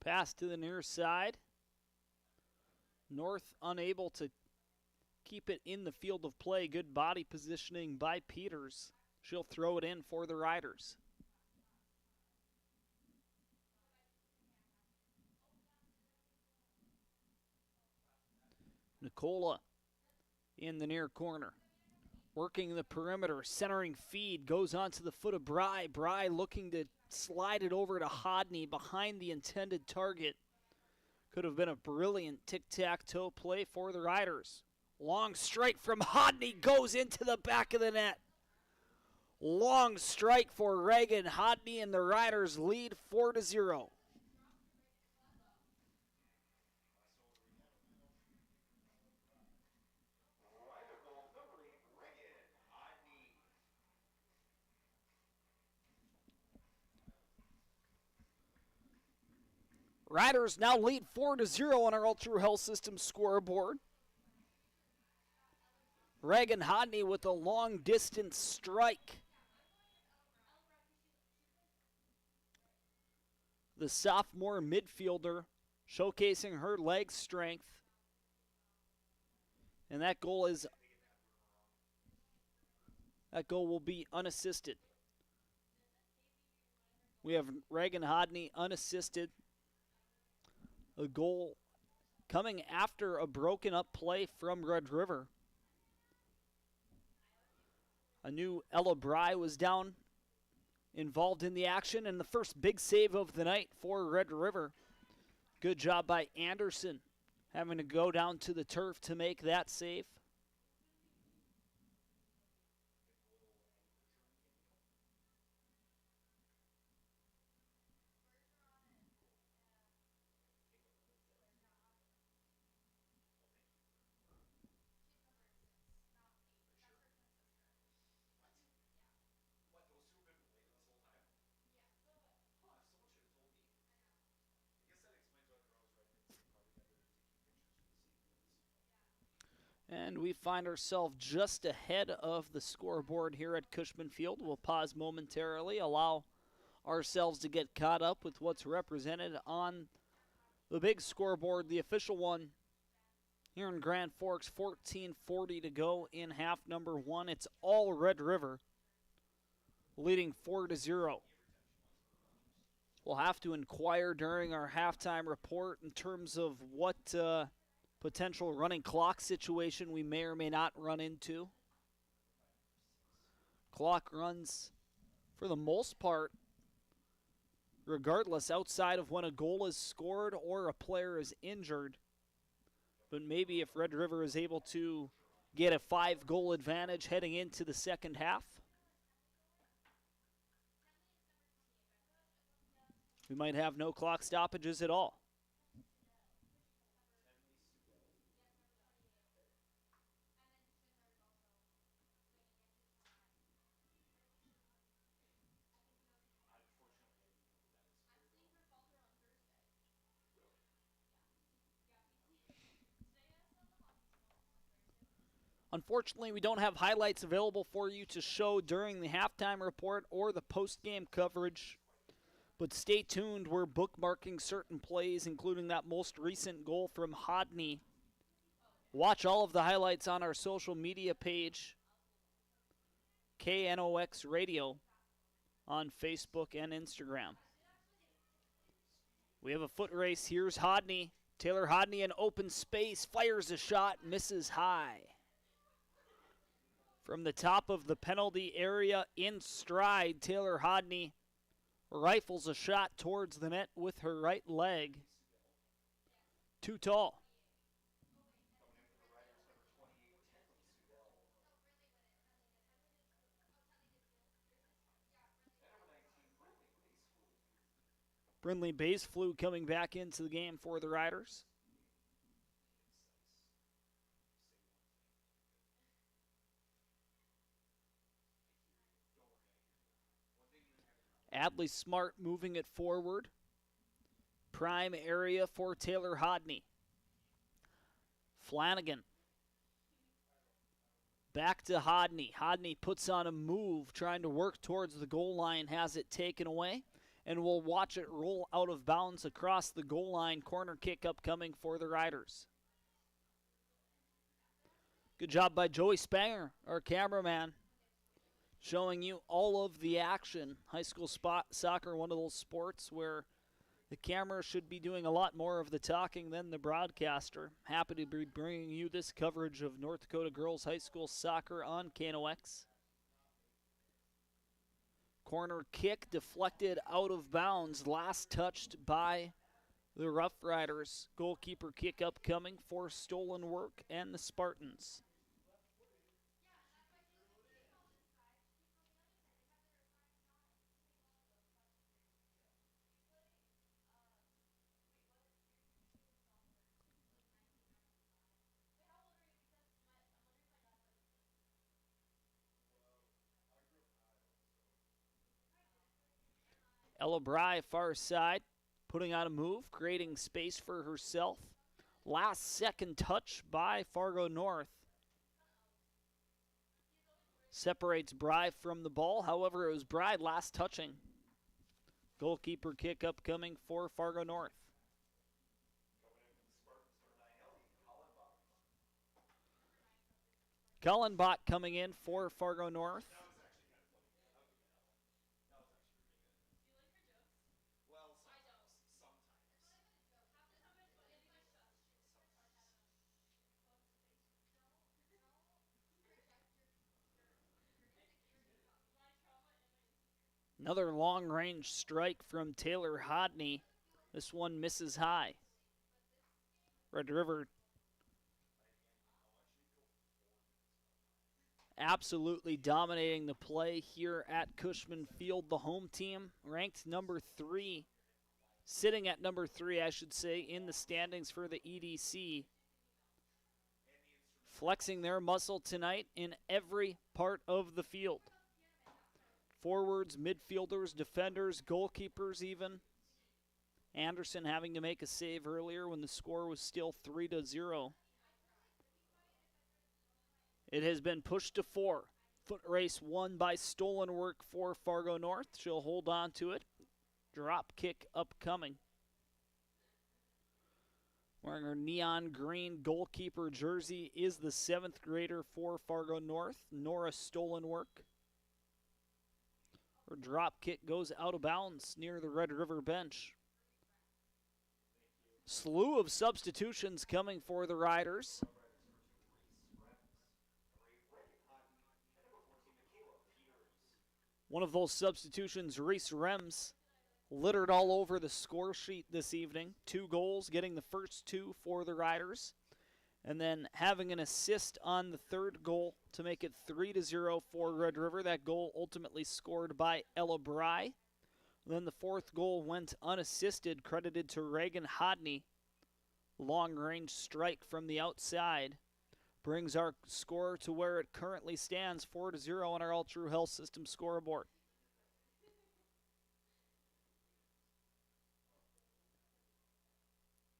S1: Pass to the near side. North unable to keep it in the field of play. Good body positioning by Peters. She'll throw it in for the Riders. Nicola in the near corner. Working the perimeter, centering feed, goes onto the foot of Bry. Bry looking to slide it over to Hodney behind the intended target. Could have been a brilliant tic-tac-toe play for the Riders. Long strike from Hodney goes into the back of the net. Long strike for Reagan Hodney, and the Riders lead 4-0. Riders now lead 4-0 on our Ultra Health System scoreboard. Reagan Hodney with a long distance strike. The sophomore midfielder showcasing her leg strength. And that goal will be unassisted. We have Reagan Hodney unassisted. A goal coming after a broken up play from Red River. A new Ella Bry was down, involved in the action, and the first big save of the night for Red River. Good job by Anderson, having to go down to the turf to make that save. And we find ourselves just ahead of the scoreboard here at Cushman Field. We'll pause momentarily, allow ourselves to get caught up with what's represented on the big scoreboard, the official one here in Grand Forks. 14:40 to go in half number one. It's all Red River, leading 4-0. We'll have to inquire during our halftime report in terms of what potential running clock situation we may or may not run into. Clock runs, for the most part, regardless, outside of when a goal is scored or a player is injured. But maybe if Red River is able to get a 5-goal advantage heading into the second half, we might have no clock stoppages at all. Unfortunately, we don't have highlights available for you to show during the halftime report or the post-game coverage. But stay tuned. We're bookmarking certain plays, including that most recent goal from Hodney. Watch all of the highlights on our social media page, KNOX Radio, on Facebook and Instagram. We have a foot race. Here's Hodney. Taylor Hodney in open space, fires a shot, misses high. From the top of the penalty area in stride, Taylor Hodney rifles a shot towards the net with her right leg. Too tall. Brindley Baysflew coming back into the game for the Riders. Adley Smart moving it forward. Prime area for Taylor Hodney. Flanagan. Back to Hodney. Hodney puts on a move, trying to work towards the goal line, has it taken away, and we'll watch it roll out of bounds across the goal line. Corner kick upcoming for the Riders. Good job by Joey Spanger, our cameraman, showing you all of the action. High school soccer, one of those sports where the camera should be doing a lot more of the talking than the broadcaster. Happy to be bringing you this coverage of North Dakota girls high school soccer on KNOX. Corner kick deflected out of bounds, last touched by the Rough Riders. Goalkeeper kick upcoming for Stolen Work and the Spartans. Ella Bry, far side, putting on a move, creating space for herself. Last second touch by Fargo North. Separates Bry from the ball. However, it was Bry last touching. Goalkeeper kick upcoming for Fargo North. Cullenbach coming in for Fargo North. Another long-range strike from Taylor Hodney. This one misses high. Red River absolutely dominating the play here at Cushman Field. The home team ranked number 3, sitting at number 3, I should say, in the standings for the EDC. Flexing their muscle tonight in every part of the field. Forwards, midfielders, defenders, goalkeepers even. Anderson having to make a save earlier when the score was still 3-0. It has been pushed to 4. Foot race won by stolen work for Fargo North. She'll hold on to it. Drop kick upcoming. Wearing her neon green goalkeeper jersey is the 7th grader for Fargo North, Nora Stolenwork. Her drop kick goes out of bounds near the Red River bench. Slew of substitutions coming for the Riders. One of those substitutions, Reese Rems, littered all over the score sheet this evening. 2 goals, getting the first 2 for the Riders. And then having an assist on the 3rd goal to make it 3-0 for Red River. That goal ultimately scored by Ella Bry. Then the 4th goal went unassisted, credited to Reagan Hodney. Long-range strike from the outside brings our score to where it currently stands, 4-0 on our All True Health System scoreboard.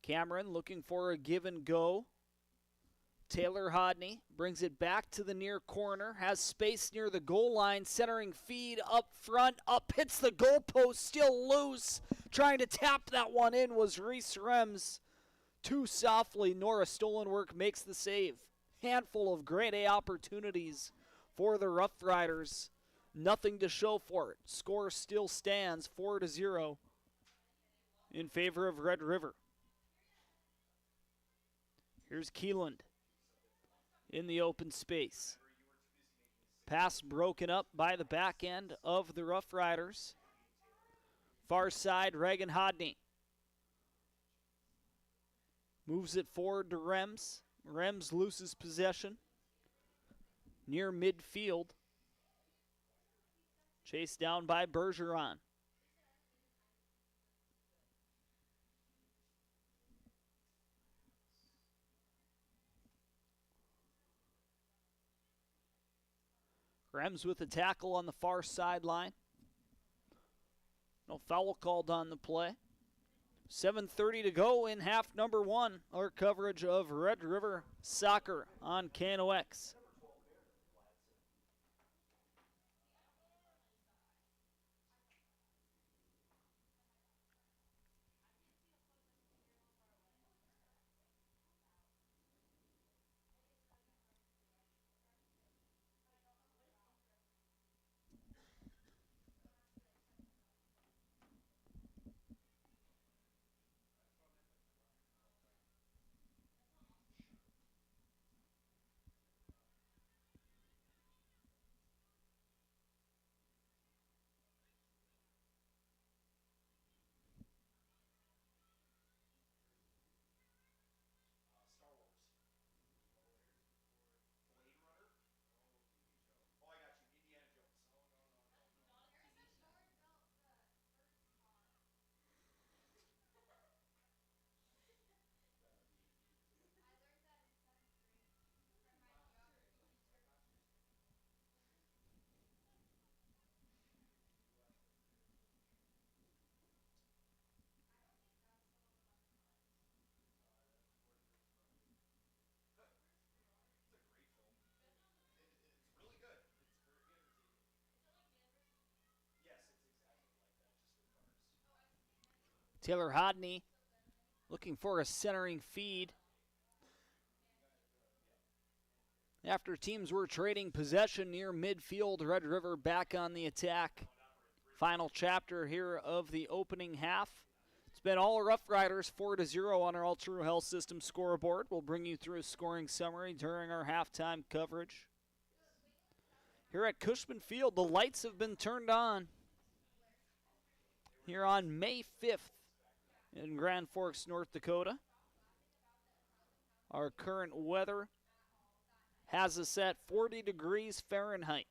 S1: Cameron looking for a give and go. Taylor Hodney brings it back to the near corner, has space near the goal line, centering feed up front, up hits the goalpost, still loose. Trying to tap that one in was Reese Rems. Too softly, Nora Stolenwork makes the save. Handful of grade A opportunities for the Rough Riders. Nothing to show for it. Score still stands 4-0 in favor of Red River. Here's Keeland in the open space. Pass broken up by the back end of the Rough Riders. Far side, Reagan Hodney. Moves it forward to Rems. Rems loses possession near midfield. Chased down by Bergeron. Rems with a tackle on the far sideline. No foul called on the play. 7:30 to go in half number 1. Our coverage of Red River Soccer on KNOX. Taylor Hodney looking for a centering feed. After teams were trading possession near midfield, Red River back on the attack. Final chapter here of the opening half. It's been all Rough Riders, 4-0 on our All True Health System scoreboard. We'll bring you through a scoring summary during our halftime coverage. Here at Cushman Field, the lights have been turned on. here on May 5th in Grand Forks, North Dakota. Our current weather has us at 40 degrees Fahrenheit.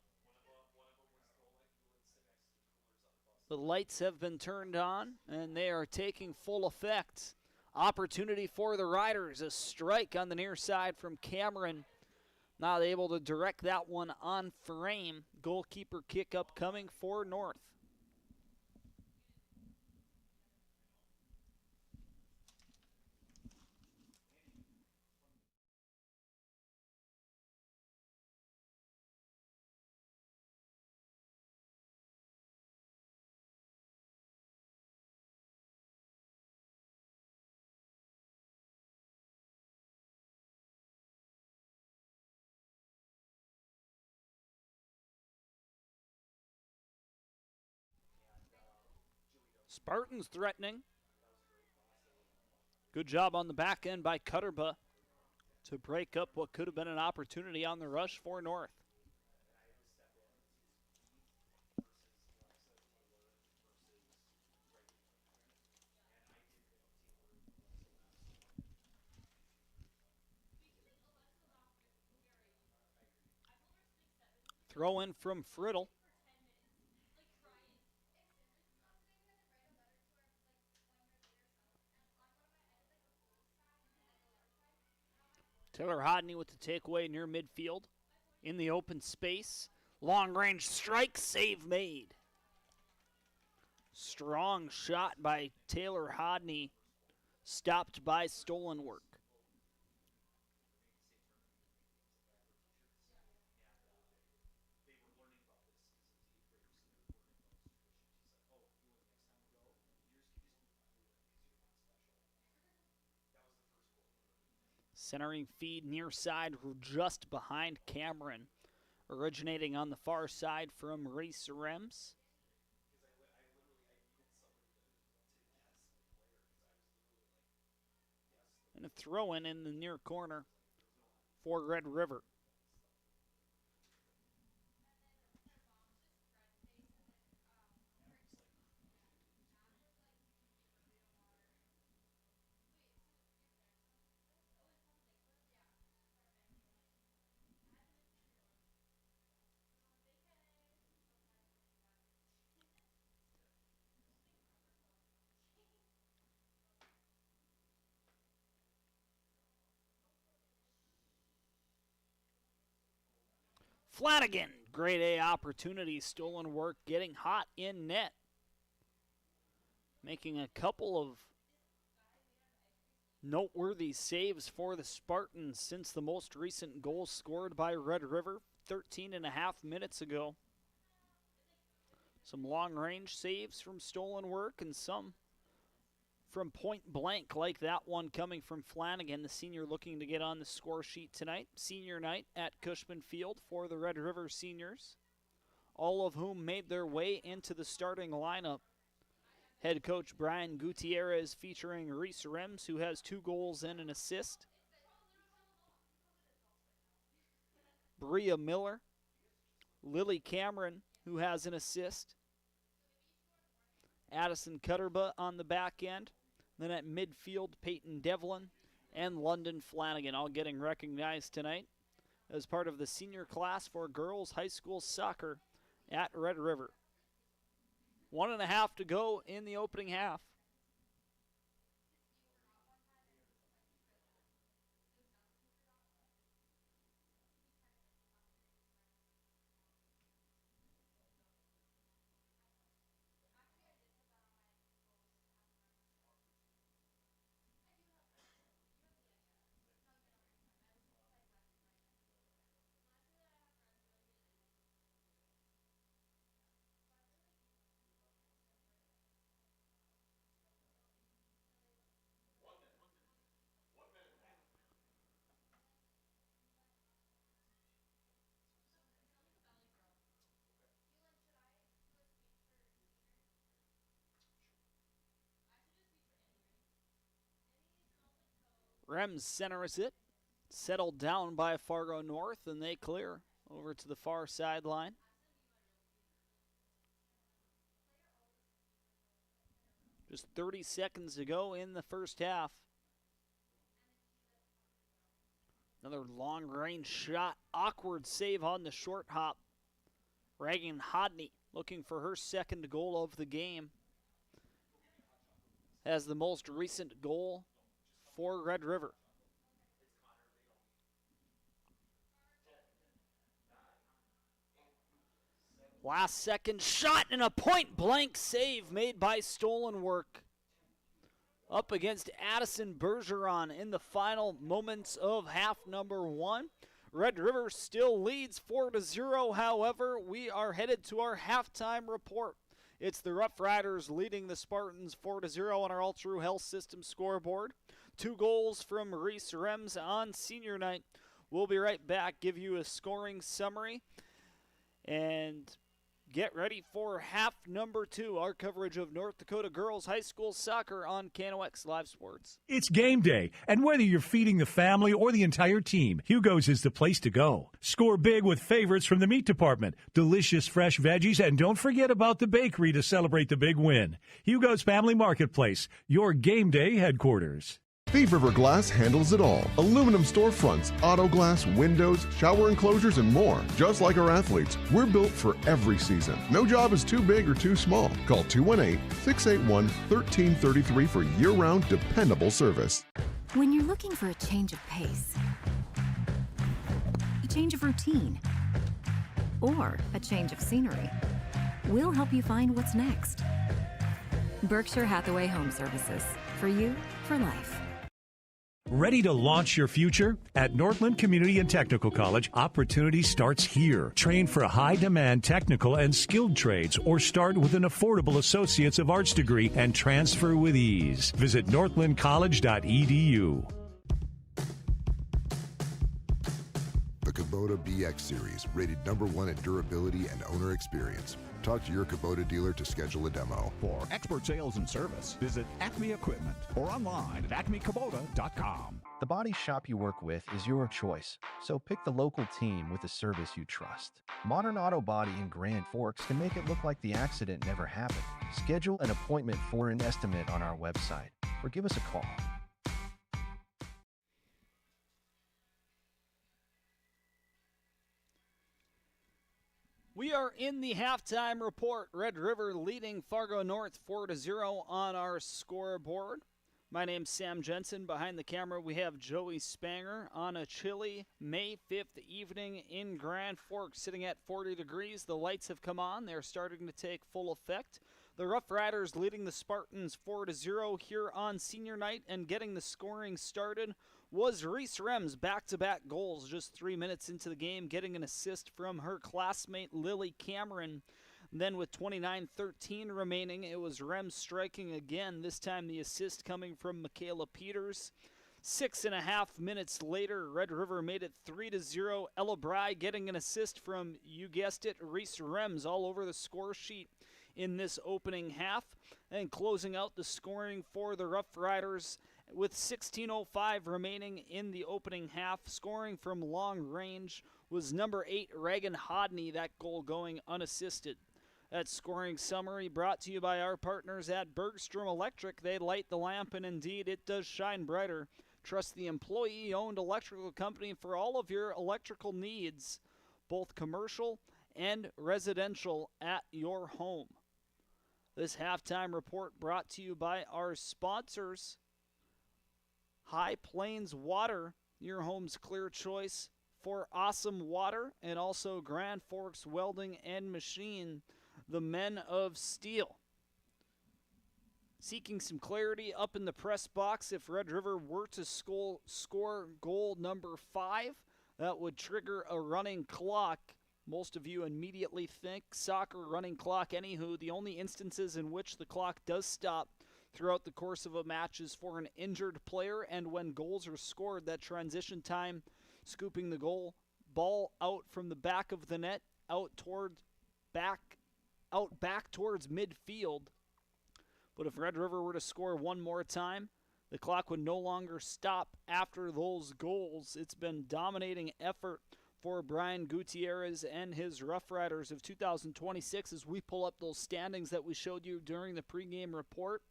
S1: The lights have been turned on, and they are taking full effect. Opportunity for the Riders, a strike on the near side from Cameron. Not able to direct that one on frame. Goalkeeper kick up coming for North. Spartans threatening. Good job on the back end by Cutterba to break up what could have been an opportunity on the rush for North. Throw in from Friddle. Taylor Hodney with the takeaway near midfield. In the open space. Long range strike, save made. Strong shot by Taylor Hodney. Stopped by stolen work. Centering feed near side just behind Cameron. Originating on the far side from Reese Rems. And a throw-in in the near corner for Red River. Flanagan, grade A opportunity, stolen work, getting hot in net. Making a couple of noteworthy saves for the Spartans since the most recent goal scored by Red River 13 and a half minutes ago. Some long-range saves from stolen work and some from point blank, like that one coming from Flanagan, the senior looking to get on the score sheet tonight. Senior night at Cushman Field for the Red River seniors, all of whom made their way into the starting lineup. Head coach Brian Gutierrez featuring Reese Rems, who has 2 goals and an assist. Bria Miller, Lily Cameron, who has an assist. Addison Cutterba on the back end. Then at midfield, Peyton Devlin and London Flanagan, all getting recognized tonight as part of the senior class for girls high school soccer at Red River. 1.5 to go in the opening half. Rems centers it, settled down by Fargo North, and they clear over to the far sideline. Just 30 seconds to go in the first half. Another long-range shot. Awkward save on the short hop. Reagan Hodney looking for her second goal of the game. Has the most recent goal for Red River. Last second shot and a point-blank save made by Stolen Work. Up against Addison Bergeron in the final moments of half number 1. Red River still leads 4-0. However, we are headed to our halftime report. It's the Rough Riders leading the Spartans 4-0 on our All True Health System scoreboard. 2 goals from Reese Rems on senior night. We'll be right back, give you a scoring summary, and get ready for half number 2, our coverage of North Dakota girls high school soccer on KNOX Live Sports.
S10: It's game day, and whether you're feeding the family or the entire team, Hugo's is the place to go. Score big with favorites from the meat department, delicious fresh veggies, and don't forget about the bakery to celebrate the big win. Hugo's Family Marketplace, your game day headquarters.
S3: Thief River Glass handles it all. Aluminum storefronts, auto glass, windows, shower enclosures, and more. Just like our athletes, we're built for every season. No job is too big or too small. Call 218-681-1333 for year-round dependable service.
S6: When you're looking for a change of pace, a change of routine, or a change of scenery, we'll help you find what's next. Berkshire Hathaway Home Services. For you, for life.
S10: Ready to launch your future? At Northland Community and Technical College, opportunity starts here. Train for high-demand technical and skilled trades, or start with an affordable Associates of Arts degree and transfer with ease. Visit northlandcollege.edu.
S7: The Kubota BX Series, rated #1 in durability and owner experience. Talk to your Kubota dealer to schedule a demo.
S8: For expert sales and service, visit Acme Equipment or online at acmekubota.com.
S9: The body shop you work with is your choice, so pick the local team with the service you trust. Modern Auto Body in Grand Forks can make it look like the accident never happened. Schedule an appointment for an estimate on our website or give us a call.
S1: We are in the halftime report. Red River leading Fargo North 4-0 on our scoreboard. My name's Sam Jensen. Behind the camera, we have Joey Spanger on a chilly May 5th evening in Grand Forks, sitting at 40 degrees. The lights have come on. They're starting to take full effect. The Rough Riders leading the Spartans 4-0 here on senior night, and getting the scoring started was Reese Rems. Back-to-back goals just 3 minutes into the game, getting an assist from her classmate Lily Cameron. Then with 29:13 remaining, it was Rems striking again, this time the assist coming from Michaela Peters. 6.5 minutes later, Red River made it 3-0. Ella Bry getting an assist from, you guessed it, Reese Rems all over the score sheet in this opening half. And closing out the scoring for the Rough Riders with 16:05 remaining in the opening half. Scoring from long range was number 8, Reagan Hodney, that goal going unassisted. That scoring summary brought to you by our partners at Bergstrom Electric. They light the lamp, and indeed it does shine brighter. Trust the employee-owned electrical company for all of your electrical needs, both commercial and residential, at your home. This halftime report brought to you by our sponsors, High Plains Water, your home's clear choice for awesome water, and also Grand Forks Welding and Machine, the men of steel. Seeking some clarity up in the press box, if Red River were to score goal number 5, that would trigger a running clock. Most of you immediately think soccer running clock. Anywho, the only instances in which the clock does stop throughout the course of a match is for an injured player, and when goals are scored, that transition time, scooping the ball out from the back of the net, out back towards midfield. But if Red River were to score one more time, the clock would no longer stop after those goals. It's been dominating effort for Brian Gutierrez and his Rough Riders of 2026 as we pull up those standings that we showed you during the pregame report.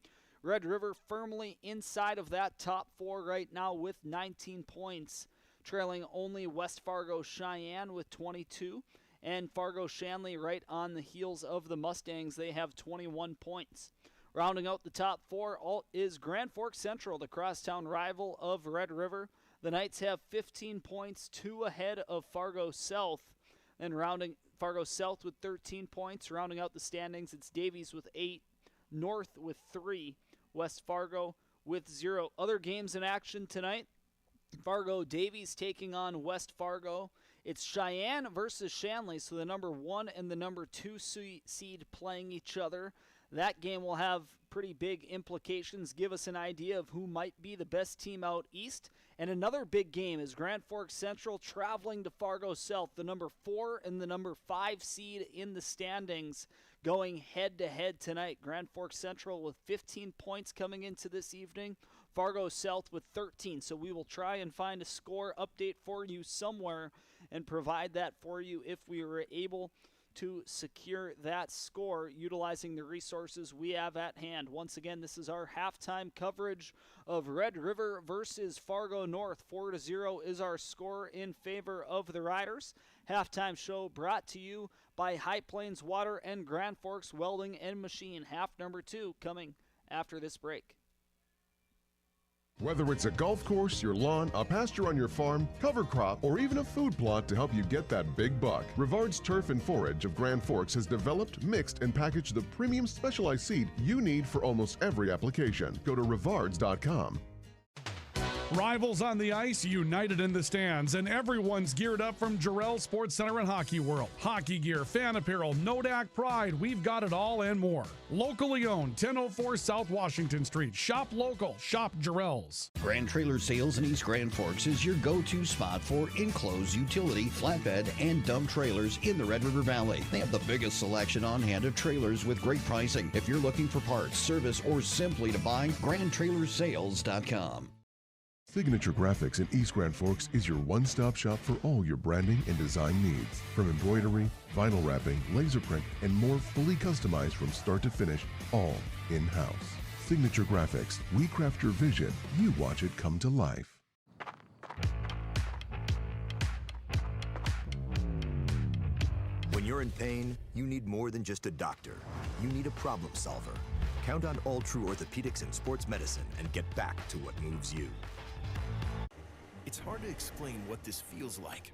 S1: Red River firmly inside of that top 4 right now with 19 points, trailing only West Fargo Cheyenne with 22, and Fargo Shanley right on the heels of the Mustangs. They have 21 points. Rounding out the top 4 is Grand Forks Central, the crosstown rival of Red River. The Knights have 15 points, 2 ahead of Fargo South, and rounding Fargo South with 13 points. Rounding out the standings, it's Davies with 8, North with 3, West Fargo with 0. Other games in action tonight: Fargo Davies taking on West Fargo. It's Cheyenne versus Shanley, so the number 1 and the number 2 seed playing each other. That game will have pretty big implications, give us an idea of who might be the best team out east. And another big game is Grand Forks Central traveling to Fargo South, the number 4 and the number 5 seed in the standings, going head-to-head tonight. Grand Forks Central with 15 points coming into this evening, Fargo South with 13. So we will try and find a score update for you somewhere and provide that for you if we were able to secure that score utilizing the resources we have at hand. Once again, this is our halftime coverage of Red River versus Fargo North. 4-0 is our score in favor of the Riders. Halftime show brought to you by High Plains Water and Grand Forks Welding and Machine. Half number 2 coming after this break.
S3: Whether it's a golf course, your lawn, a pasture on your farm, cover crop, or even a food plot to help you get that big buck, Rivard's Turf and Forage of Grand Forks has developed, mixed, and packaged the premium specialized seed you need for almost every application. Go to rivards.com.
S2: Rivals on the ice, united in the stands, and everyone's geared up from Jarrell Sports Center and Hockey World. Hockey gear, fan apparel, Nodak Pride, we've got it all and more. Locally owned, 1004 South Washington Street. Shop local, shop Jarrell's.
S11: Grand Trailer Sales in East Grand Forks is your go-to spot for enclosed utility, flatbed, and dump trailers in the Red River Valley. They have the biggest selection on hand of trailers with great pricing. If you're looking for parts, service, or simply to buy, GrandTrailersSales.com.
S3: Signature Graphics in East Grand Forks is your one-stop shop for all your branding and design needs. From embroidery, vinyl wrapping, laser print, and more, fully customized from start to finish, all in-house. Signature Graphics. We craft your vision. You watch it come to life.
S5: When you're in pain, you need more than just a doctor. You need a problem solver. Count on All True Orthopedics and Sports Medicine and get back to what moves you.
S12: It's hard to explain what this feels like.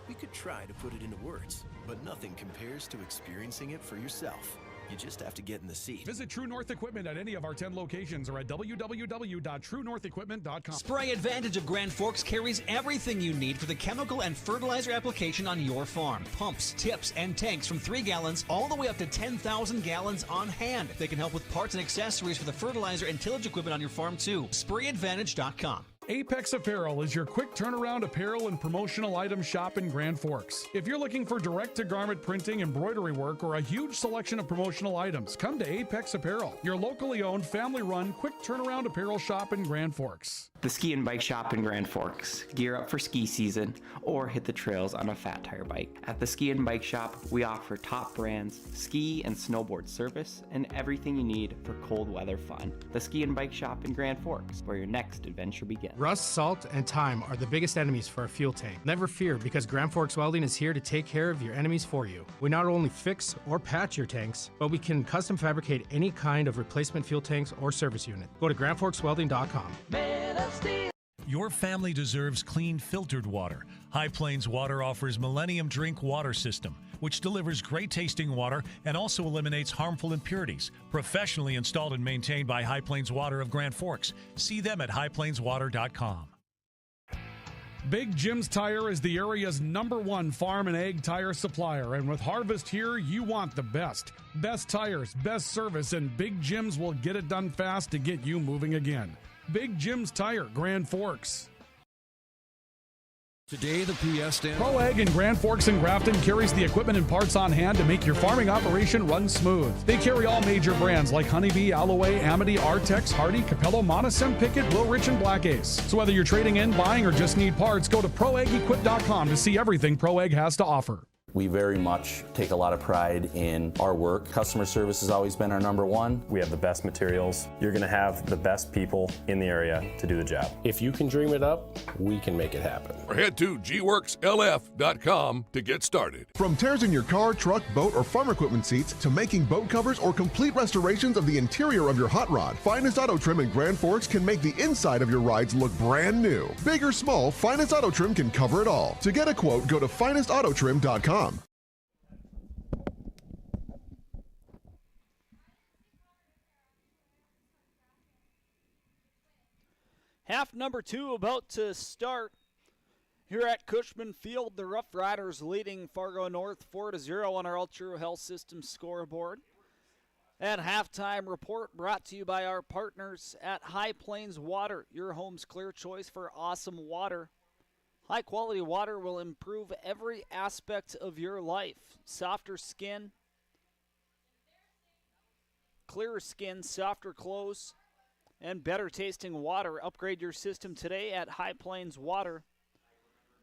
S12: We could try to put it into words, but nothing compares to experiencing it for yourself. You just have to get in the seat.
S2: Visit True North Equipment at any of our 10 locations or at www.truenorthequipment.com.
S13: Spray Advantage of Grand Forks carries everything you need for the chemical and fertilizer application on your farm. Pumps, tips, and tanks from 3 gallons all the way up to 10,000 gallons on hand. They can help with parts and accessories for the fertilizer and tillage equipment on your farm too. SprayAdvantage.com.
S2: Apex Apparel is your quick turnaround apparel and promotional item shop in Grand Forks. If you're looking for direct-to-garment printing, embroidery work, or a huge selection of promotional items, come to Apex Apparel, your locally owned, family-run, quick turnaround apparel shop in Grand Forks.
S14: The Ski and Bike Shop in Grand Forks. Gear up for ski season or hit the trails on a fat tire bike. At the Ski and Bike Shop, we offer top brands, ski and snowboard service, and everything you need for cold weather fun. The Ski and Bike Shop in Grand Forks, where your next adventure begins.
S24: Rust, salt, and time are the biggest enemies for a fuel tank. Never fear, because Grand Forks Welding is here to take care of your enemies for you. We not only fix or patch your tanks, but we can custom fabricate any kind of replacement fuel tanks or service unit. Go to GrandForksWelding.com.
S10: Your family deserves clean, filtered water. High Plains Water offers Millennium Drink Water System, which delivers great-tasting water and also eliminates harmful impurities. Professionally installed and maintained by High Plains Water of Grand Forks. See them at highplainswater.com.
S2: Big Jim's Tire is the area's #1 farm and ag tire supplier, and with harvest here, you want the best. Best tires, best service, and Big Jim's will get it done fast to get you moving again. Big Jim's Tire, Grand Forks.
S26: Today, the PS stands.
S2: Pro Ag in Grand Forks and Grafton carries the equipment and parts on hand to make your farming operation run smooth. They carry all major brands like Honeybee, Alloway, Amity, Artex, Hardy, Capello, Monosem, Pickett, Will Rich, and Black Ace. So whether you're trading in, buying, or just need parts, go to ProAgEquip.com to see everything Pro Ag has to offer.
S15: We very much take a lot of pride in our work. Customer service has always been our number one.
S16: We have the best materials. You're going to have the best people in the area to do the job.
S17: If you can dream it up, we can make it happen.
S18: Or head to gworkslf.com to get started.
S3: From tears in your car, truck, boat, or farm equipment seats to making boat covers or complete restorations of the interior of your hot rod, Finest Auto Trim in Grand Forks can make the inside of your rides look brand new. Big or small, Finest Auto Trim can cover it all. To get a quote, go to finestautotrim.com.
S1: Half number 2 about to start here at Cushman Field. The Rough Riders leading Fargo North 4-0 on our Ultra Health System scoreboard. And halftime report brought to you by our partners at High Plains Water, your home's clear choice for awesome water. High quality water will improve every aspect of your life. Softer skin, clearer skin, softer clothes, and better tasting water. Upgrade your system today at High Plains Water.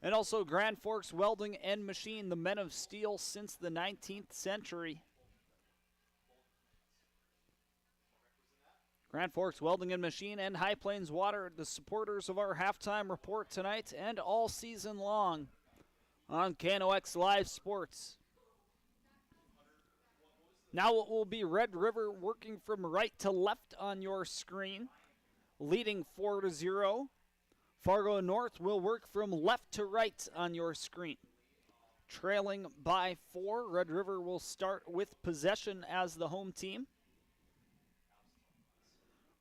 S1: And also Grand Forks Welding and Machine, the men of steel since the 19th century. Grand Forks Welding and Machine and High Plains Water, the supporters of our halftime report tonight and all season long on KNOX Live Sports. Now it will be Red River working from right to left on your screen, leading 4-0. Fargo North will work from left to right on your screen. Trailing by 4, Red River will start with possession as the home team.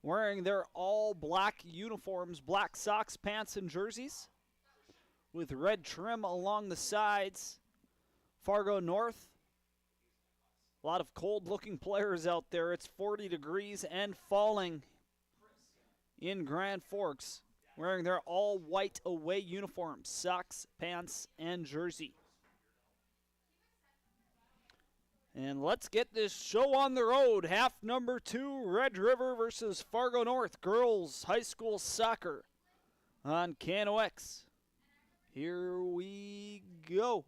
S1: Wearing their all-black uniforms, black socks, pants, and jerseys, with red trim along the sides. Fargo North, a lot of cold-looking players out there. It's 40 degrees and falling in Grand Forks, wearing their all-white away uniforms, socks, pants, and jersey. And let's get this show on the road. Half number 2, Red River versus Fargo North girls high school soccer on KNOX. Here we go.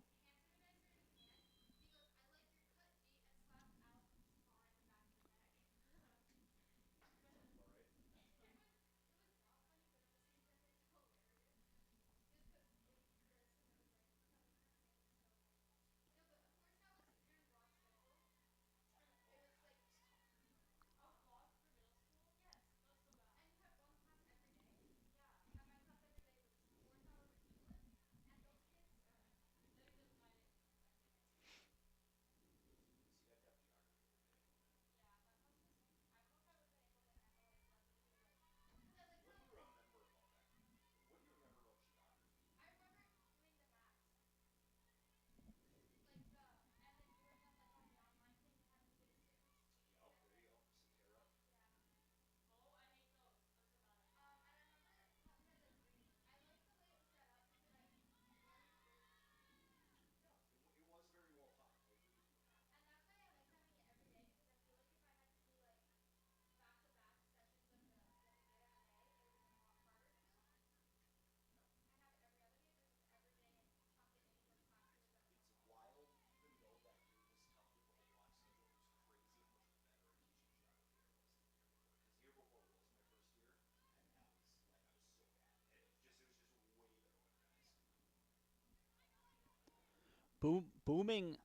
S1: Booming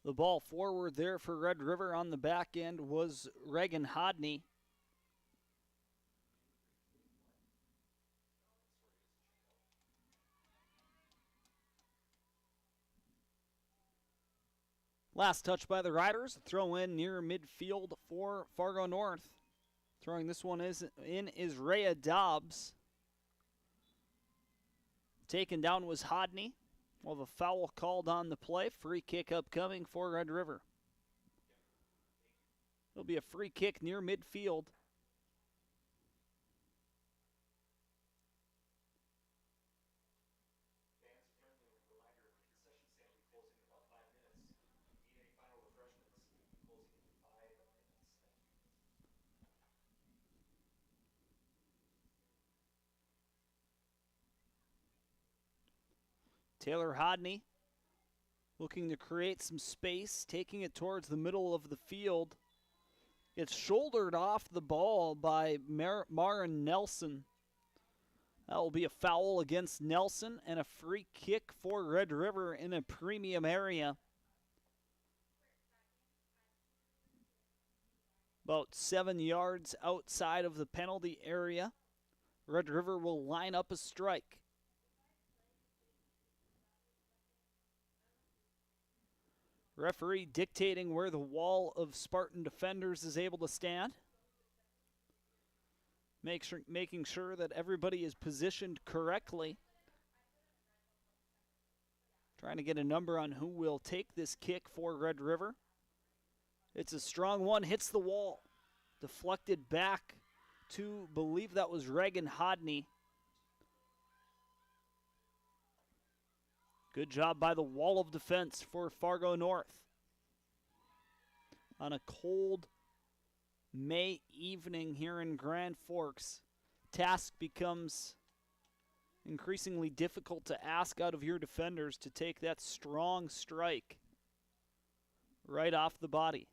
S1: the ball forward there for Red River on the back end was Reagan Hodney. Last touch by the Riders. Throw in near midfield for Fargo North. Throwing this one is Rhea Dobbs. Taken down was Hodney. We'll have a foul called on the play. Free kick upcoming for Red River. It'll be a free kick near midfield. Taylor Hodney looking to create some space, taking it towards the middle of the field. It's shouldered off the ball by Marin Nelson. That will be a foul against Nelson and a free kick for Red River in a premium area. About 7 yards outside of the penalty area. Red River will line up a strike. Referee dictating where the wall of Spartan defenders is able to stand. Making sure that everybody is positioned correctly. Trying to get a number on who will take this kick for Red River. It's a strong one, hits the wall. Deflected back to, believe that was Reagan Hodney. Good job by the wall of defense for Fargo North. On a cold May evening here in Grand Forks, task becomes increasingly difficult to ask out of your defenders to take that strong strike right off the body.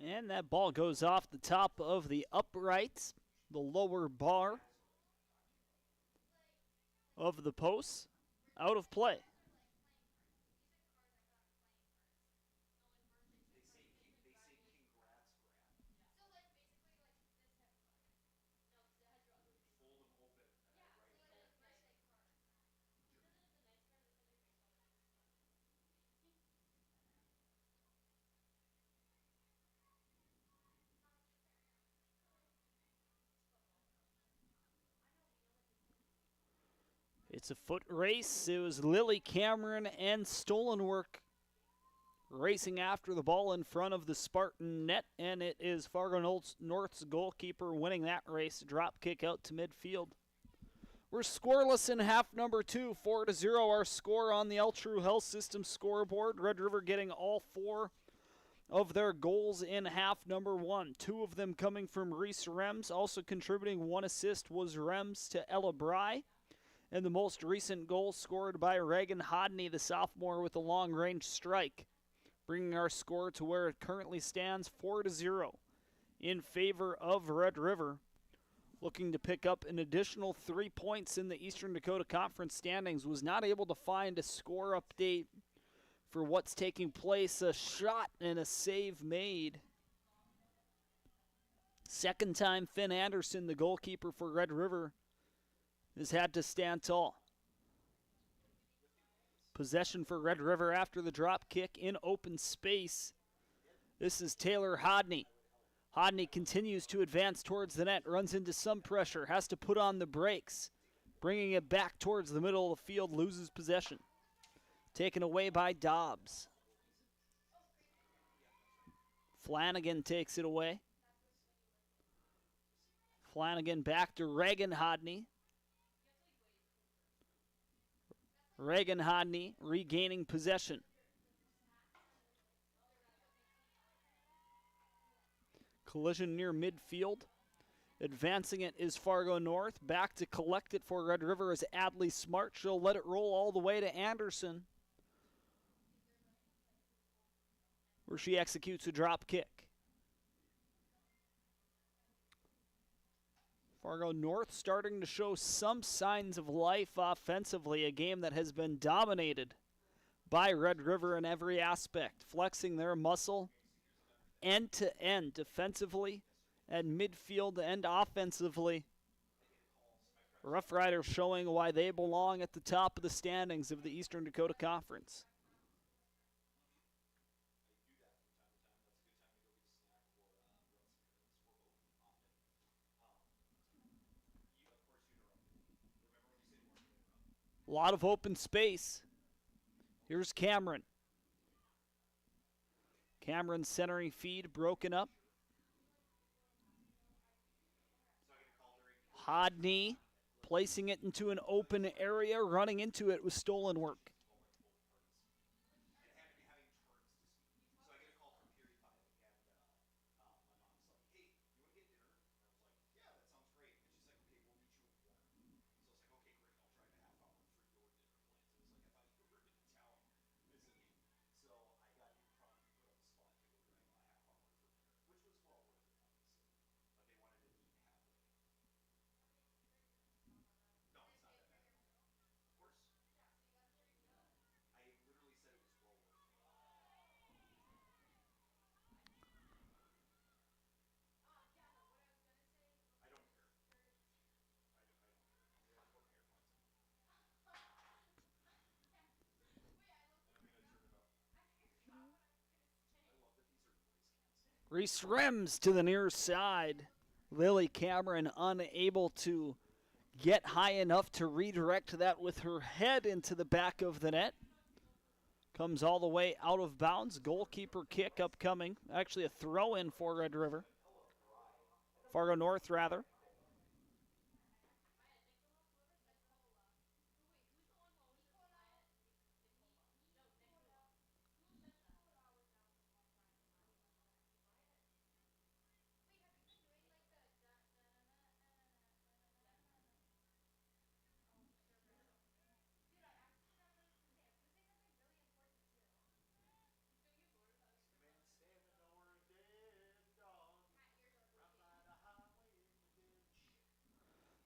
S1: And that ball goes off the top of the uprights, the lower bar of the posts, out of play. It's a foot race. It was Lily Cameron and Stolen Work racing after the ball in front of the Spartan net, and it is Fargo North's goalkeeper winning that race. Drop kick out to midfield. We're scoreless in half number 2, 4-0 our score on the L True Health System scoreboard. Red River getting all 4 of their goals in half number 1. 2 of them coming from Reese Rems. Also contributing 1 assist was Rems to Ella Bry. And the most recent goal scored by Reagan Hodney, the sophomore, with a long-range strike, bringing our score to where it currently stands, 4-0 in favor of Red River, looking to pick up an additional 3 points in the Eastern Dakota Conference standings. Was not able to find a score update for what's taking place. A shot and a save made. Second time Finn Anderson, the goalkeeper for Red River, has had to stand tall. Possession for Red River after the drop kick in open space. This is Taylor Hodney. Hodney continues to advance towards the net, runs into some pressure, has to put on the brakes. Bringing it back towards the middle of the field, loses possession. Taken away by Dobbs. Flanagan takes it away. Flanagan back to Reagan Hodney. Reagan Hodney regaining possession. Collision near midfield. Advancing it is Fargo North. Back to collect it for Red River is Adley Smart. She'll let it roll all the way to Anderson, where she executes a drop kick. Fargo North starting to show some signs of life offensively, a game that has been dominated by Red River in every aspect, flexing their muscle end to end, defensively and midfield and offensively. Rough Riders showing why they belong at the top of the standings of the Eastern Dakota Conference. A lot of open space. Here's Cameron. Cameron's centering feed broken up. Hodney placing it into an open area, running into it with stolen work. Reese Rems to the near side. Lily Cameron unable to get high enough to redirect that with her head into the back of the net. Comes all the way out of bounds. Goalkeeper kick upcoming. Actually a throw in for Red River. Fargo North, rather.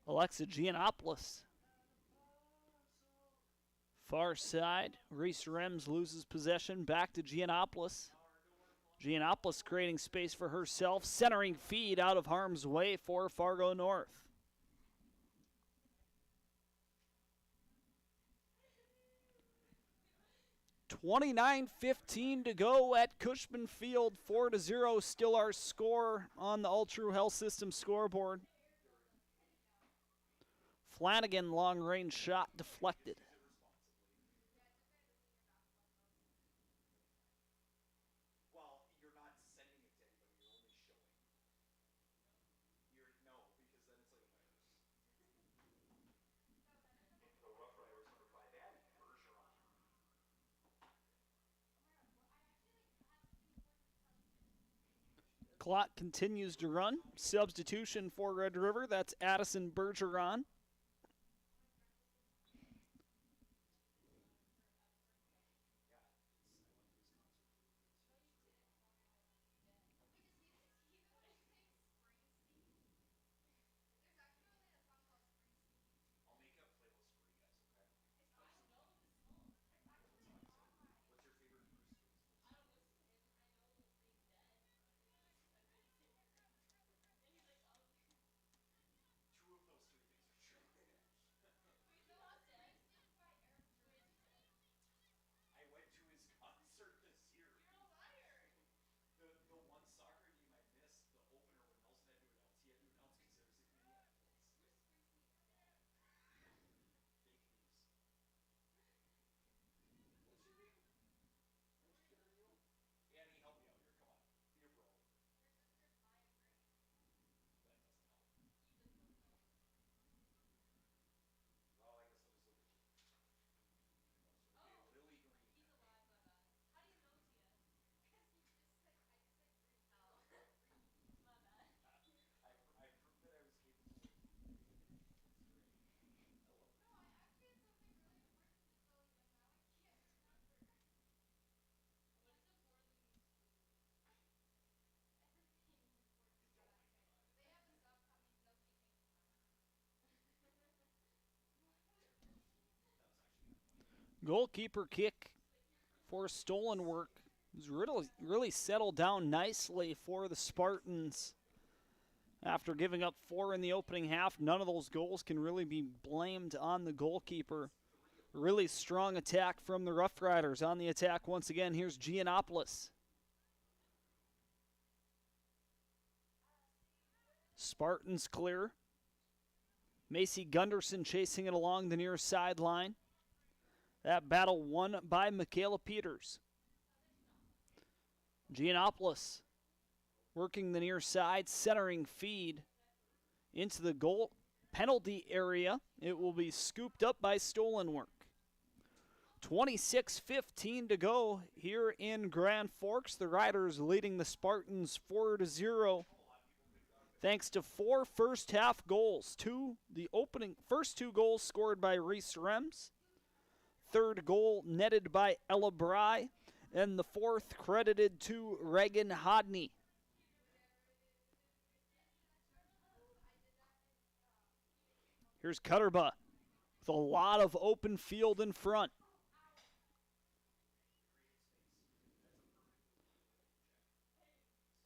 S1: Alexa Giannopoulos. Far side. Reese Rems loses possession. Back to Giannopoulos. Giannopoulos creating space for herself. Centering feed out of harm's way for Fargo North. .29:15 to go at Cushman Field. 4-0 still our score on the All True Health System scoreboard. Flanagan long-range shot deflected. Clock continues to run. Substitution for Red River. That's Addison Bergeron. Goalkeeper kick for stolen work. It was really settled down nicely for the Spartans. After giving up 4 in the opening half, none of those goals can really be blamed on the goalkeeper. Really strong attack from the Rough Riders. On the attack once again, here's Giannopoulos. Spartans clear. Macy Gunderson chasing it along the near sideline. That battle won by Michaela Peters. Giannopoulos working the near side, centering feed into the goal penalty area. It will be scooped up by stolen work. 26:15 to go here in Grand Forks. The Riders leading the Spartans 4-0. Thanks to 4 first half goals. First 2 goals scored by Reese Rems. Third goal netted by Ella Bry. And the fourth credited to Reagan Hodney. Here's Cutterba with a lot of open field in front.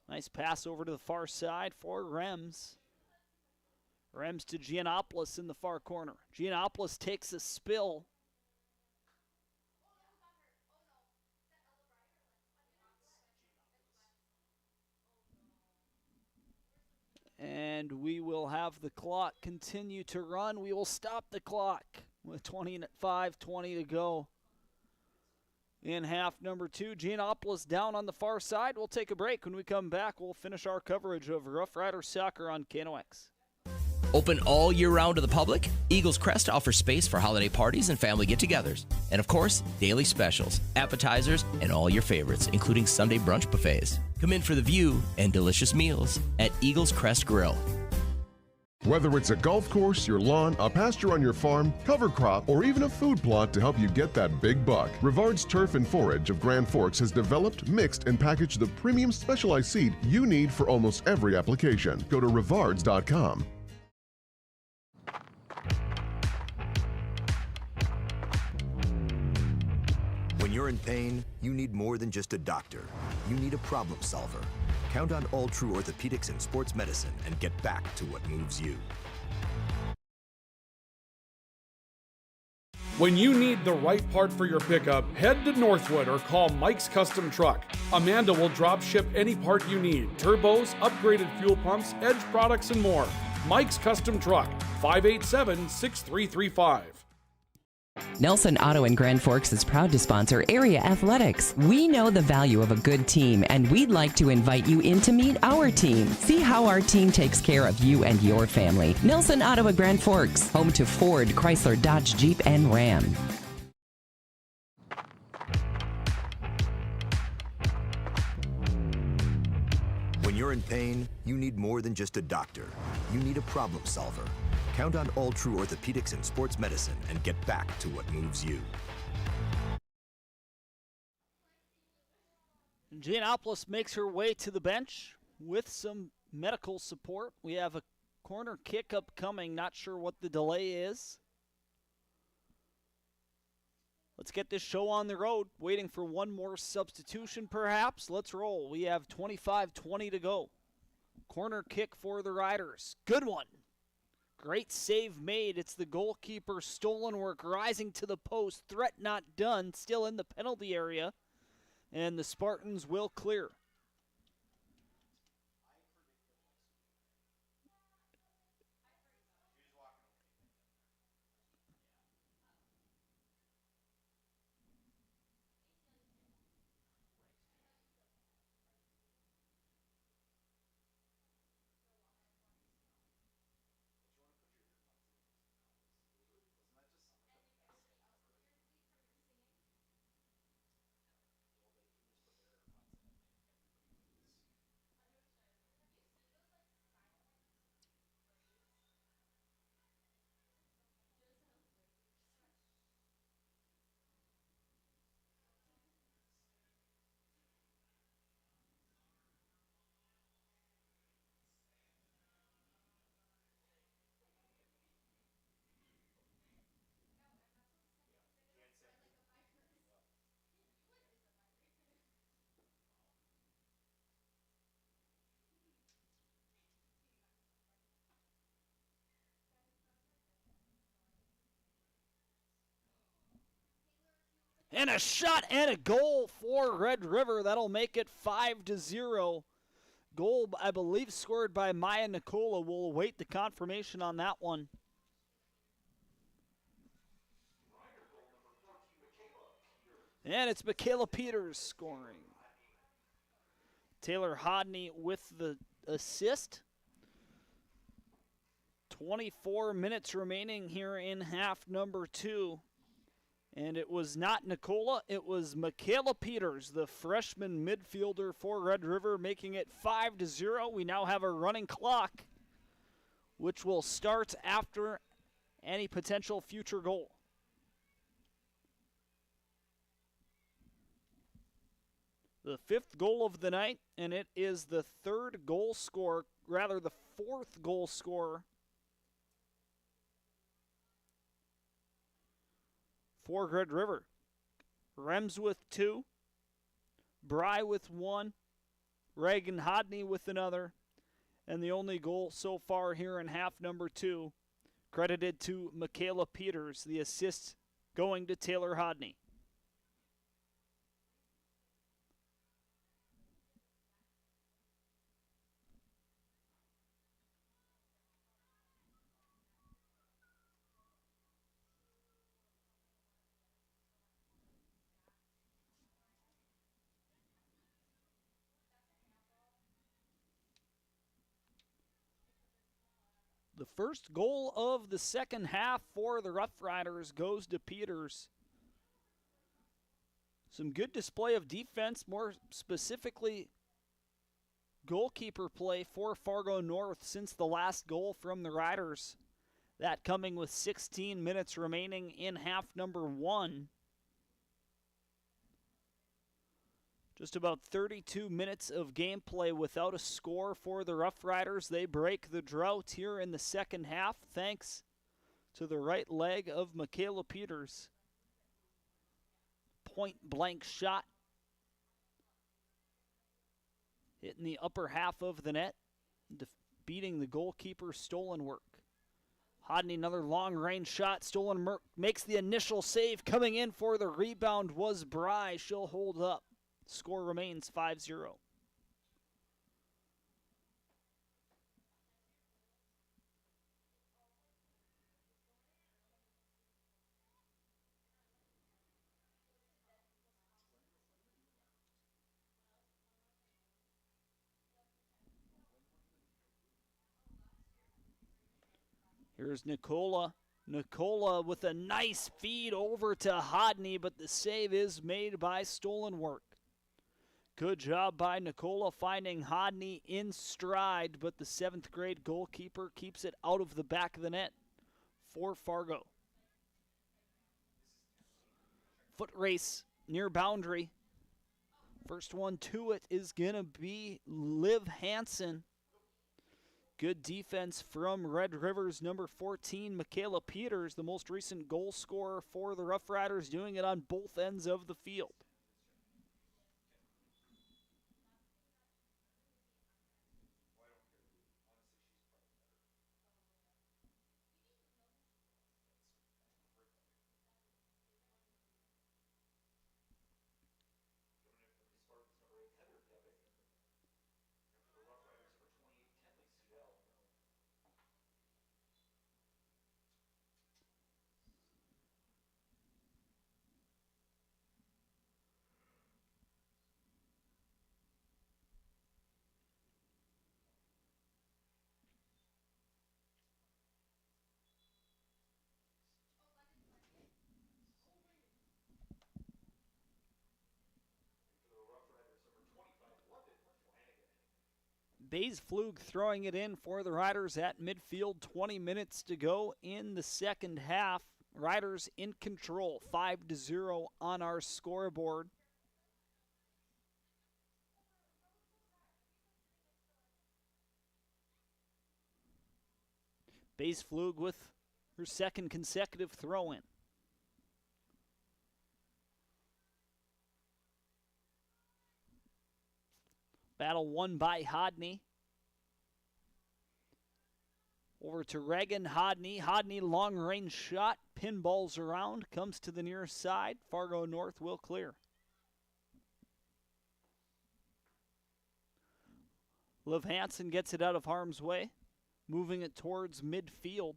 S1: Nice pass over to the far side for Rems. Rems to Giannopoulos in the far corner. Giannopoulos takes a spill. And we will have the clock continue to run. We will stop the clock with 25:20 to go in half number 2. Giannopoulos down on the far side. We'll take a break. When we come back, we'll finish our coverage of Rough Rider Soccer on KNOX.
S4: Open all year round to the public, Eagles Crest offers space for holiday parties and family get-togethers. And of course, daily specials, appetizers, and all your favorites, including Sunday brunch buffets. Come in for the view and delicious meals at Eagles Crest Grill.
S3: Whether it's a golf course, your lawn, a pasture on your farm, cover crop, or even a food plot to help you get that big buck, Rivard's Turf and Forage of Grand Forks has developed, mixed, and packaged the premium specialized seed you need for almost every application. Go to rivards.com.
S5: When you're in pain, you need more than just a doctor. You need a problem solver. Count on All True Orthopedics and Sports Medicine and get back to what moves you.
S2: When you need the right part for your pickup, head to Northwood or call Mike's Custom Truck. Amanda will drop ship any part you need: turbos, upgraded fuel pumps, Edge products, and more. Mike's Custom Truck, 587-6335.
S19: Nelson Auto in Grand Forks is proud to sponsor area athletics. We know the value of a good team, and we'd like to invite you in to meet our team. See how our team takes care of you and your family. Nelson Auto in Grand Forks, home to Ford, Chrysler, Dodge, Jeep, and Ram.
S5: When you're in pain, you need more than just a doctor. You need a problem solver. Count on All True Orthopedics and Sports Medicine and get back to what moves you.
S1: Giannopoulos makes her way to the bench with some medical support. We have a corner kick upcoming. Not sure what the delay is. Let's get this show on the road. Waiting for one more substitution, perhaps. Let's roll. We have 25:20 to go. Corner kick for the Riders. Good one. Great save made. It's the goalkeeper. Stolen work rising to the post. Threat not done. Still in the penalty area. And the Spartans will clear. And a shot and a goal for Red River. That'll make it 5-0. Goal, I believe, scored by Maya Nicola. We'll await the confirmation on that one. And it's Michaela Peters scoring. Taylor Hodney with the assist. 24 minutes remaining here in half number 2. And it was not Nicola, it was Michaela Peters, the freshman midfielder for Red River, making it 5-0. We now have a running clock, which will start after any potential future goal. The 5th goal of the night, and it is the 4th goal scorer for Red River. Rems with 2, Bry with 1, Reagan Hodney with another, and the only goal so far here in half number 2 credited to Michaela Peters, the assist going to Taylor Hodney. The first goal of the second half for the Rough Riders goes to Peters. Some good display of defense, more specifically goalkeeper play for Fargo North since the last goal from the Riders. That coming with 16 minutes remaining in half number 1. Just about 32 minutes of gameplay without a score for the Rough Riders. They break the drought here in the second half thanks to the right leg of Michaela Peters. Point blank shot. Hitting the upper half of the net, beating the goalkeeper's stolen work. Hodney, another long range shot. Stolen work makes the initial save. Coming in for the rebound was Bry. She'll hold up. Score remains 5-0. Here's Nicola. Nicola with a nice feed over to Hodney, but the save is made by Stolen Work. Good job by Nicola finding Hodney in stride, but the 7th grade goalkeeper keeps it out of the back of the net for Fargo. Foot race near boundary. First one to it is going to be Liv Hansen. Good defense from Red River's number 14, Michaela Peters, the most recent goal scorer for the Rough Riders, doing it on both ends of the field. Bays Flug throwing it in for the Riders at midfield. 20 minutes to go in the second half. Riders in control, 5-0 on our scoreboard. Bays Flug with her second consecutive throw-in. Battle won by Hodney. Over to Reagan Hodney. Hodney long range shot pinballs around, comes to the near side. Fargo North will clear. Liv Hansen gets it out of harm's way, moving it towards midfield.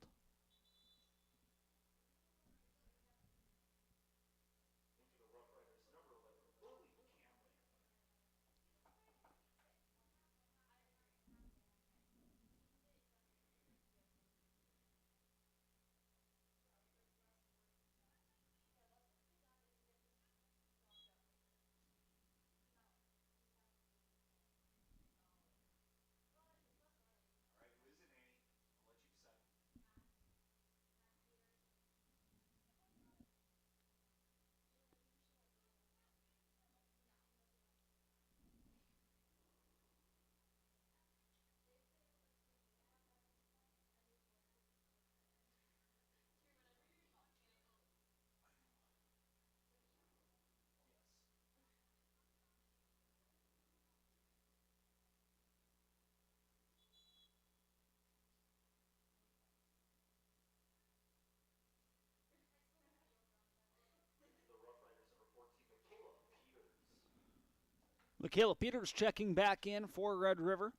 S1: Michaela Peters checking back in for Red River.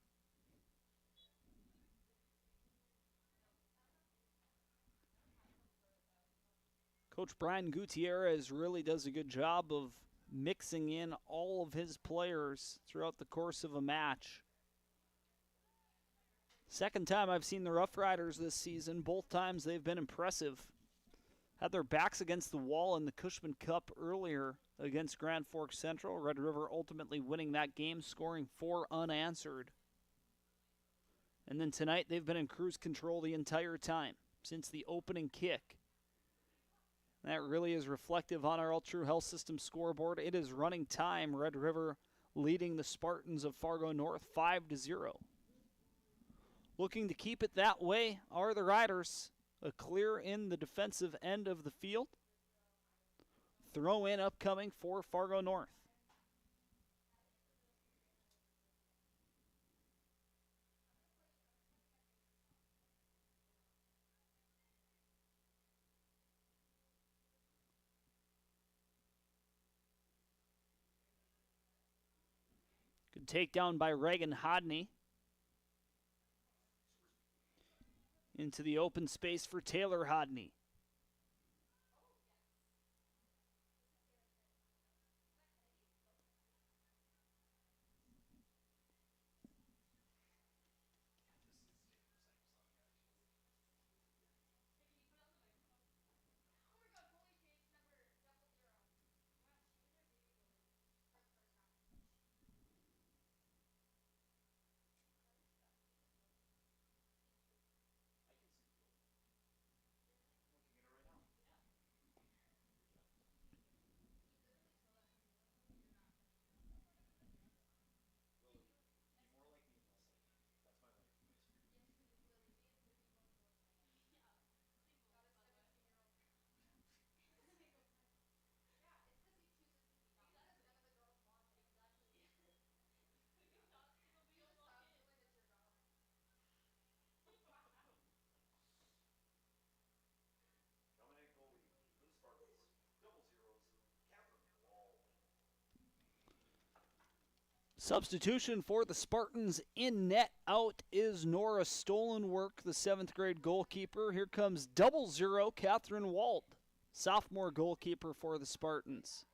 S1: Coach Brian Gutierrez really does a good job of mixing in all of his players throughout the course of a match. Second time I've seen the Rough Riders this season. Both times they've been impressive. Had their backs against the wall in the Cushman Cup earlier against Grand Forks Central. Red River ultimately winning that game, scoring 4 unanswered. And then tonight they've been in cruise control the entire time since the opening kick. That really is reflective on our All True Health System scoreboard. It is running time. Red River leading the Spartans of Fargo North 5-0. Looking to keep it that way are the Riders. A clear in the defensive end of the field. Throw in upcoming for Fargo North. Good takedown by Reagan Hodney. Into the open space for Taylor Hodney. Substitution for the Spartans in net. Out is Nora Stolenwork, the 7th grade goalkeeper. Here comes 00, Catherine Walt, sophomore goalkeeper for the Spartans.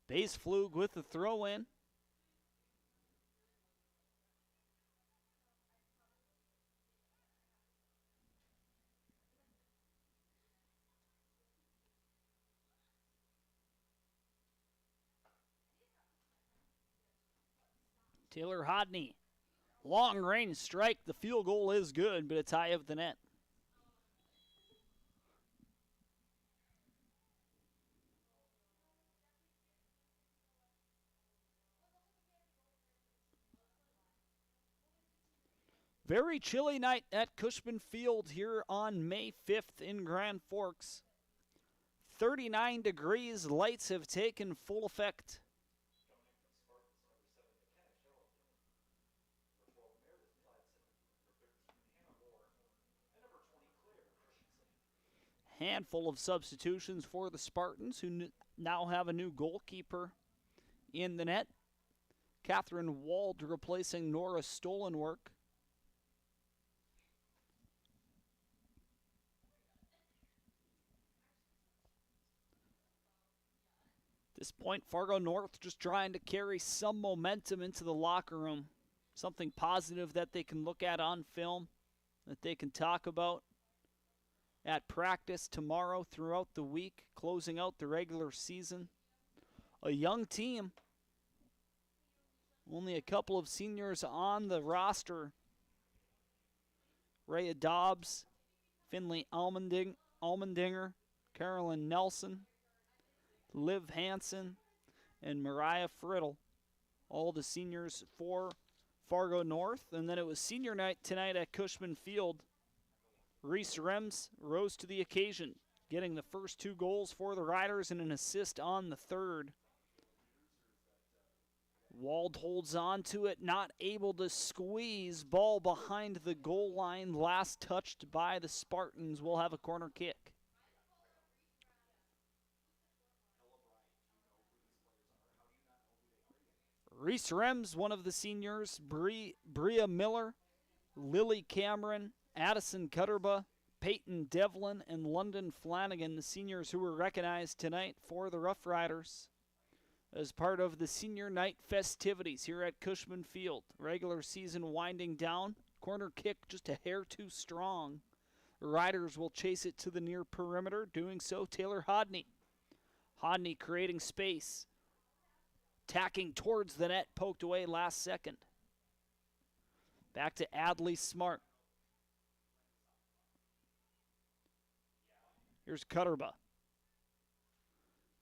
S1: Base Flug with the throw in. Taylor Hodney, long range strike. The field goal is good, but it's high of the net. Very chilly night at Cushman Field here on May 5th in Grand Forks. 39 degrees, lights have taken full effect. Handful of substitutions for the Spartans, who now have a new goalkeeper in the net. Catherine Wald replacing Nora Stolenwork. At this point, Fargo North just trying to carry some momentum into the locker room. Something positive that they can look at on film, that they can talk about at practice tomorrow throughout the week, closing out the regular season. A young team. Only a couple of seniors on the roster. Rhea Dobbs, Finley Almendinger, Carolyn Nelson, Liv Hansen, and Mariah Friddle. All the seniors for Fargo North. And then it was senior night tonight at Cushman Field. Reese Rems rose to the occasion, getting the first 2 goals for the Riders and an assist on the third. Wald holds on to it, not able to squeeze. Ball behind the goal line, last touched by the Spartans. Will have a corner kick. Reese Rems, one of the seniors, Bria Miller, Lily Cameron, Addison Cutterba, Peyton Devlin, and London Flanagan, the seniors who were recognized tonight for the Rough Riders as part of the senior night festivities here at Cushman Field. Regular season winding down. Corner kick just a hair too strong. The Riders will chase it to the near perimeter. Doing so, Taylor Hodney. Hodney creating space. Tacking towards the net, poked away last second. Back to Adley Smart. Here's Cutterba.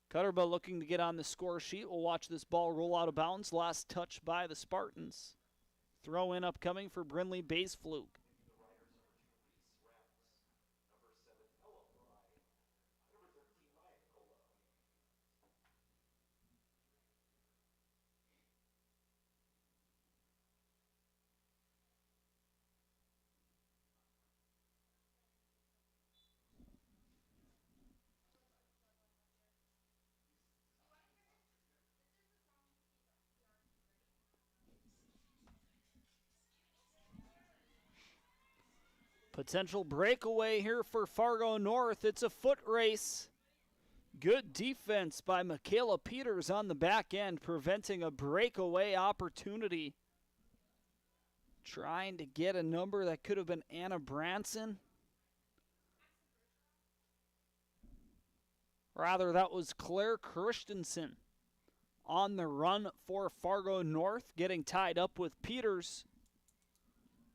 S1: Cutterba looking to get on the score sheet. We'll watch this ball roll out of bounds. Last touch by the Spartans. Throw in upcoming for Brinley Bassflug. Potential breakaway here for Fargo North. It's a foot race. Good defense by Michaela Peters on the back end, preventing a breakaway opportunity. Trying to get a number that could have been Anna Branson. Rather, that was Claire Christensen on the run for Fargo North, getting tied up with Peters.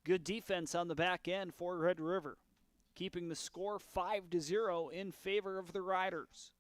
S1: Good defense on the back end for Red River, keeping the score 5-0 in favor of the Riders.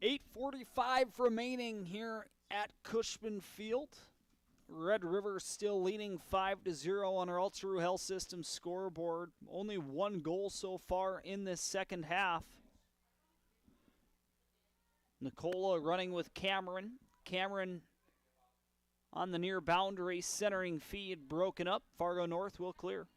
S1: 8:45 remaining here at Cushman Field. Red River still leading 5-0 on our Ultra Health System scoreboard. Only one goal so far in this second half. Nicola running with Cameron. Cameron on the near boundary, centering feed broken up. Fargo North will clear.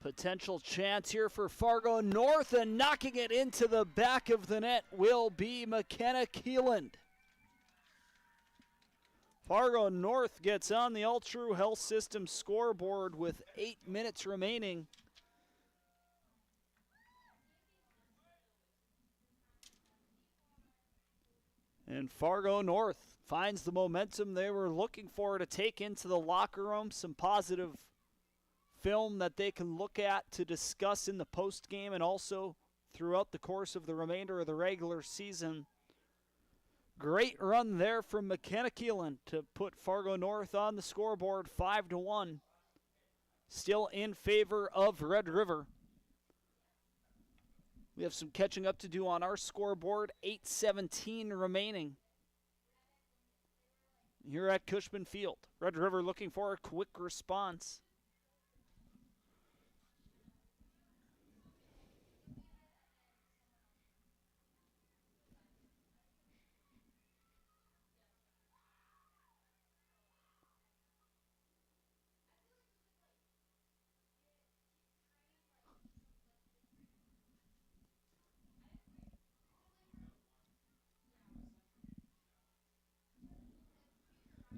S1: Potential chance here for Fargo North, and knocking it into the back of the net will be McKenna Keeland. Fargo North gets on the Ultra Health System scoreboard with 8 minutes remaining. And Fargo North finds the momentum they were looking for to take into the locker room. Some positive film that they can look at to discuss in the post game and also throughout the course of the remainder of the regular season. Great run there from McKenna Keelan to put Fargo North on the scoreboard 5-1. Still in favor of Red River. We have some catching up to do on our scoreboard. 8:17 remaining here at Cushman Field. Red River looking for a quick response.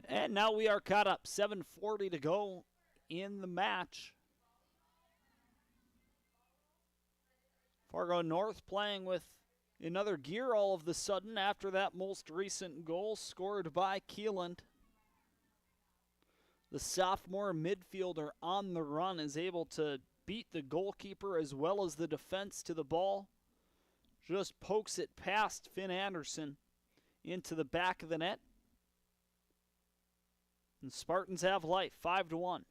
S1: And now we are caught up. 7:40 to go in the match. Fargo North playing with another gear all of the sudden after that most recent goal scored by Keeland. The sophomore midfielder on the run is able to beat the goalkeeper as well as the defense to the ball. Just pokes it past Finn Anderson into the back of the net. And Spartans have life, 5-1.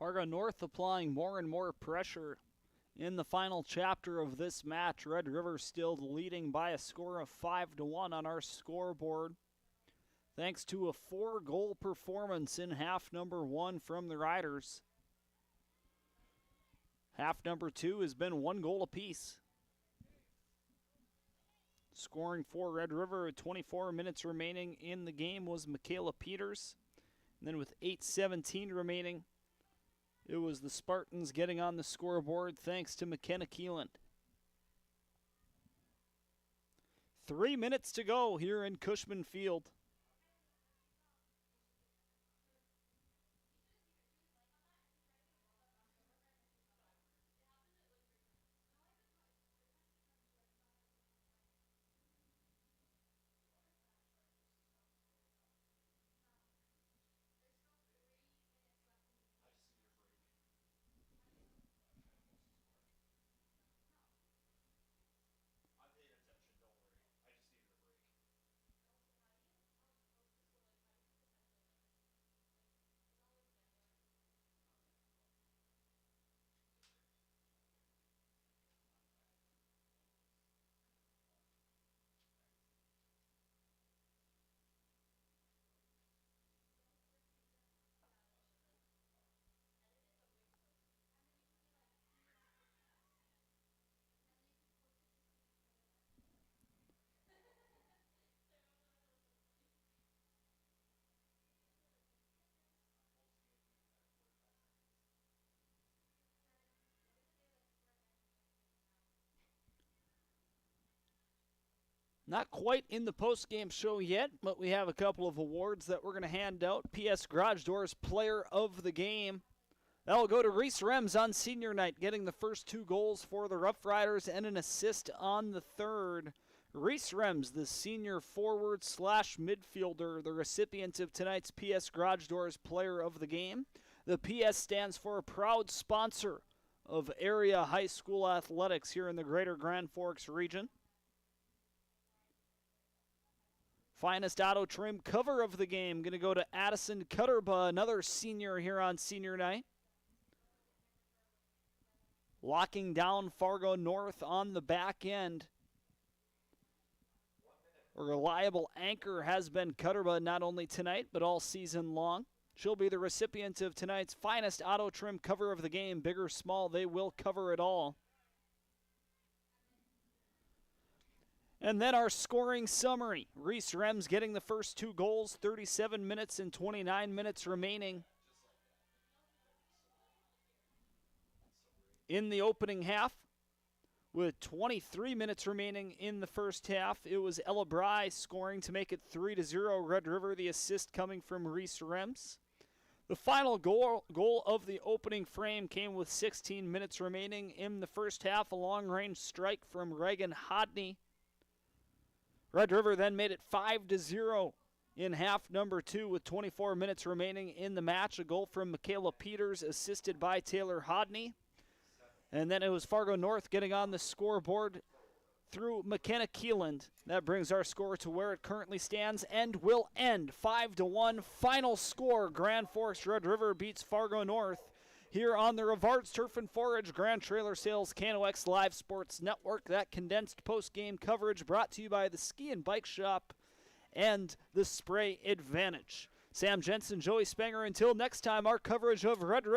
S1: Fargo North applying more and more pressure in the final chapter of this match. Red River still leading by a score of 5-1 on our scoreboard, thanks to a 4-goal performance in half number 1 from the Riders. Half number 2 has been 1 goal apiece. Scoring for Red River with 24 minutes remaining in the game was Michaela Peters. And then with 8:17 remaining, it was the Spartans getting on the scoreboard thanks to McKenna Keeland. 3 minutes to go here in Cushman Field. Not quite in the post-game show yet, but we have a couple of awards that we're going to hand out. PS Garage Doors Player of the Game. That'll go to Reese Rems on senior night, getting the first 2 goals for the Rough Riders and an assist on the third. Reese Rems, the senior forward / midfielder, the recipient of tonight's PS Garage Doors Player of the Game. The PS stands for a proud sponsor of area high school athletics here in the greater Grand Forks region. Finest auto trim cover of the game going to go to Addison Cutterba, another senior here on senior night. Locking down Fargo North on the back end. A reliable anchor has been Cutterba not only tonight but all season long. She'll be the recipient of tonight's finest auto trim cover of the game. Big or small, they will cover it all. And then our scoring summary. Reese Rems getting the first 2 goals, 37 minutes and 29 minutes remaining in the opening half. With 23 minutes remaining in the first half, it was Ella Bry scoring to make it 3-0 Red River, the assist coming from Reese Rems. The final goal of the opening frame came with 16 minutes remaining in the first half, a long-range strike from Reagan Hodney. Red River then made it 5-0 in half number 2 with 24 minutes remaining in the match. A goal from Michaela Peters, assisted by Taylor Hodney. And then it was Fargo North getting on the scoreboard through McKenna Keeland. That brings our score to where it currently stands and will end 5-1. Final score, Grand Forks Red River beats Fargo North here on the Rivards Turf and Forage Grand Trailer Sales KNOX Live Sports Network. That condensed post-game coverage brought to you by the Ski and Bike Shop and the Spray Advantage. Sam Jensen, Joey Spenger, until next time, our coverage of Red River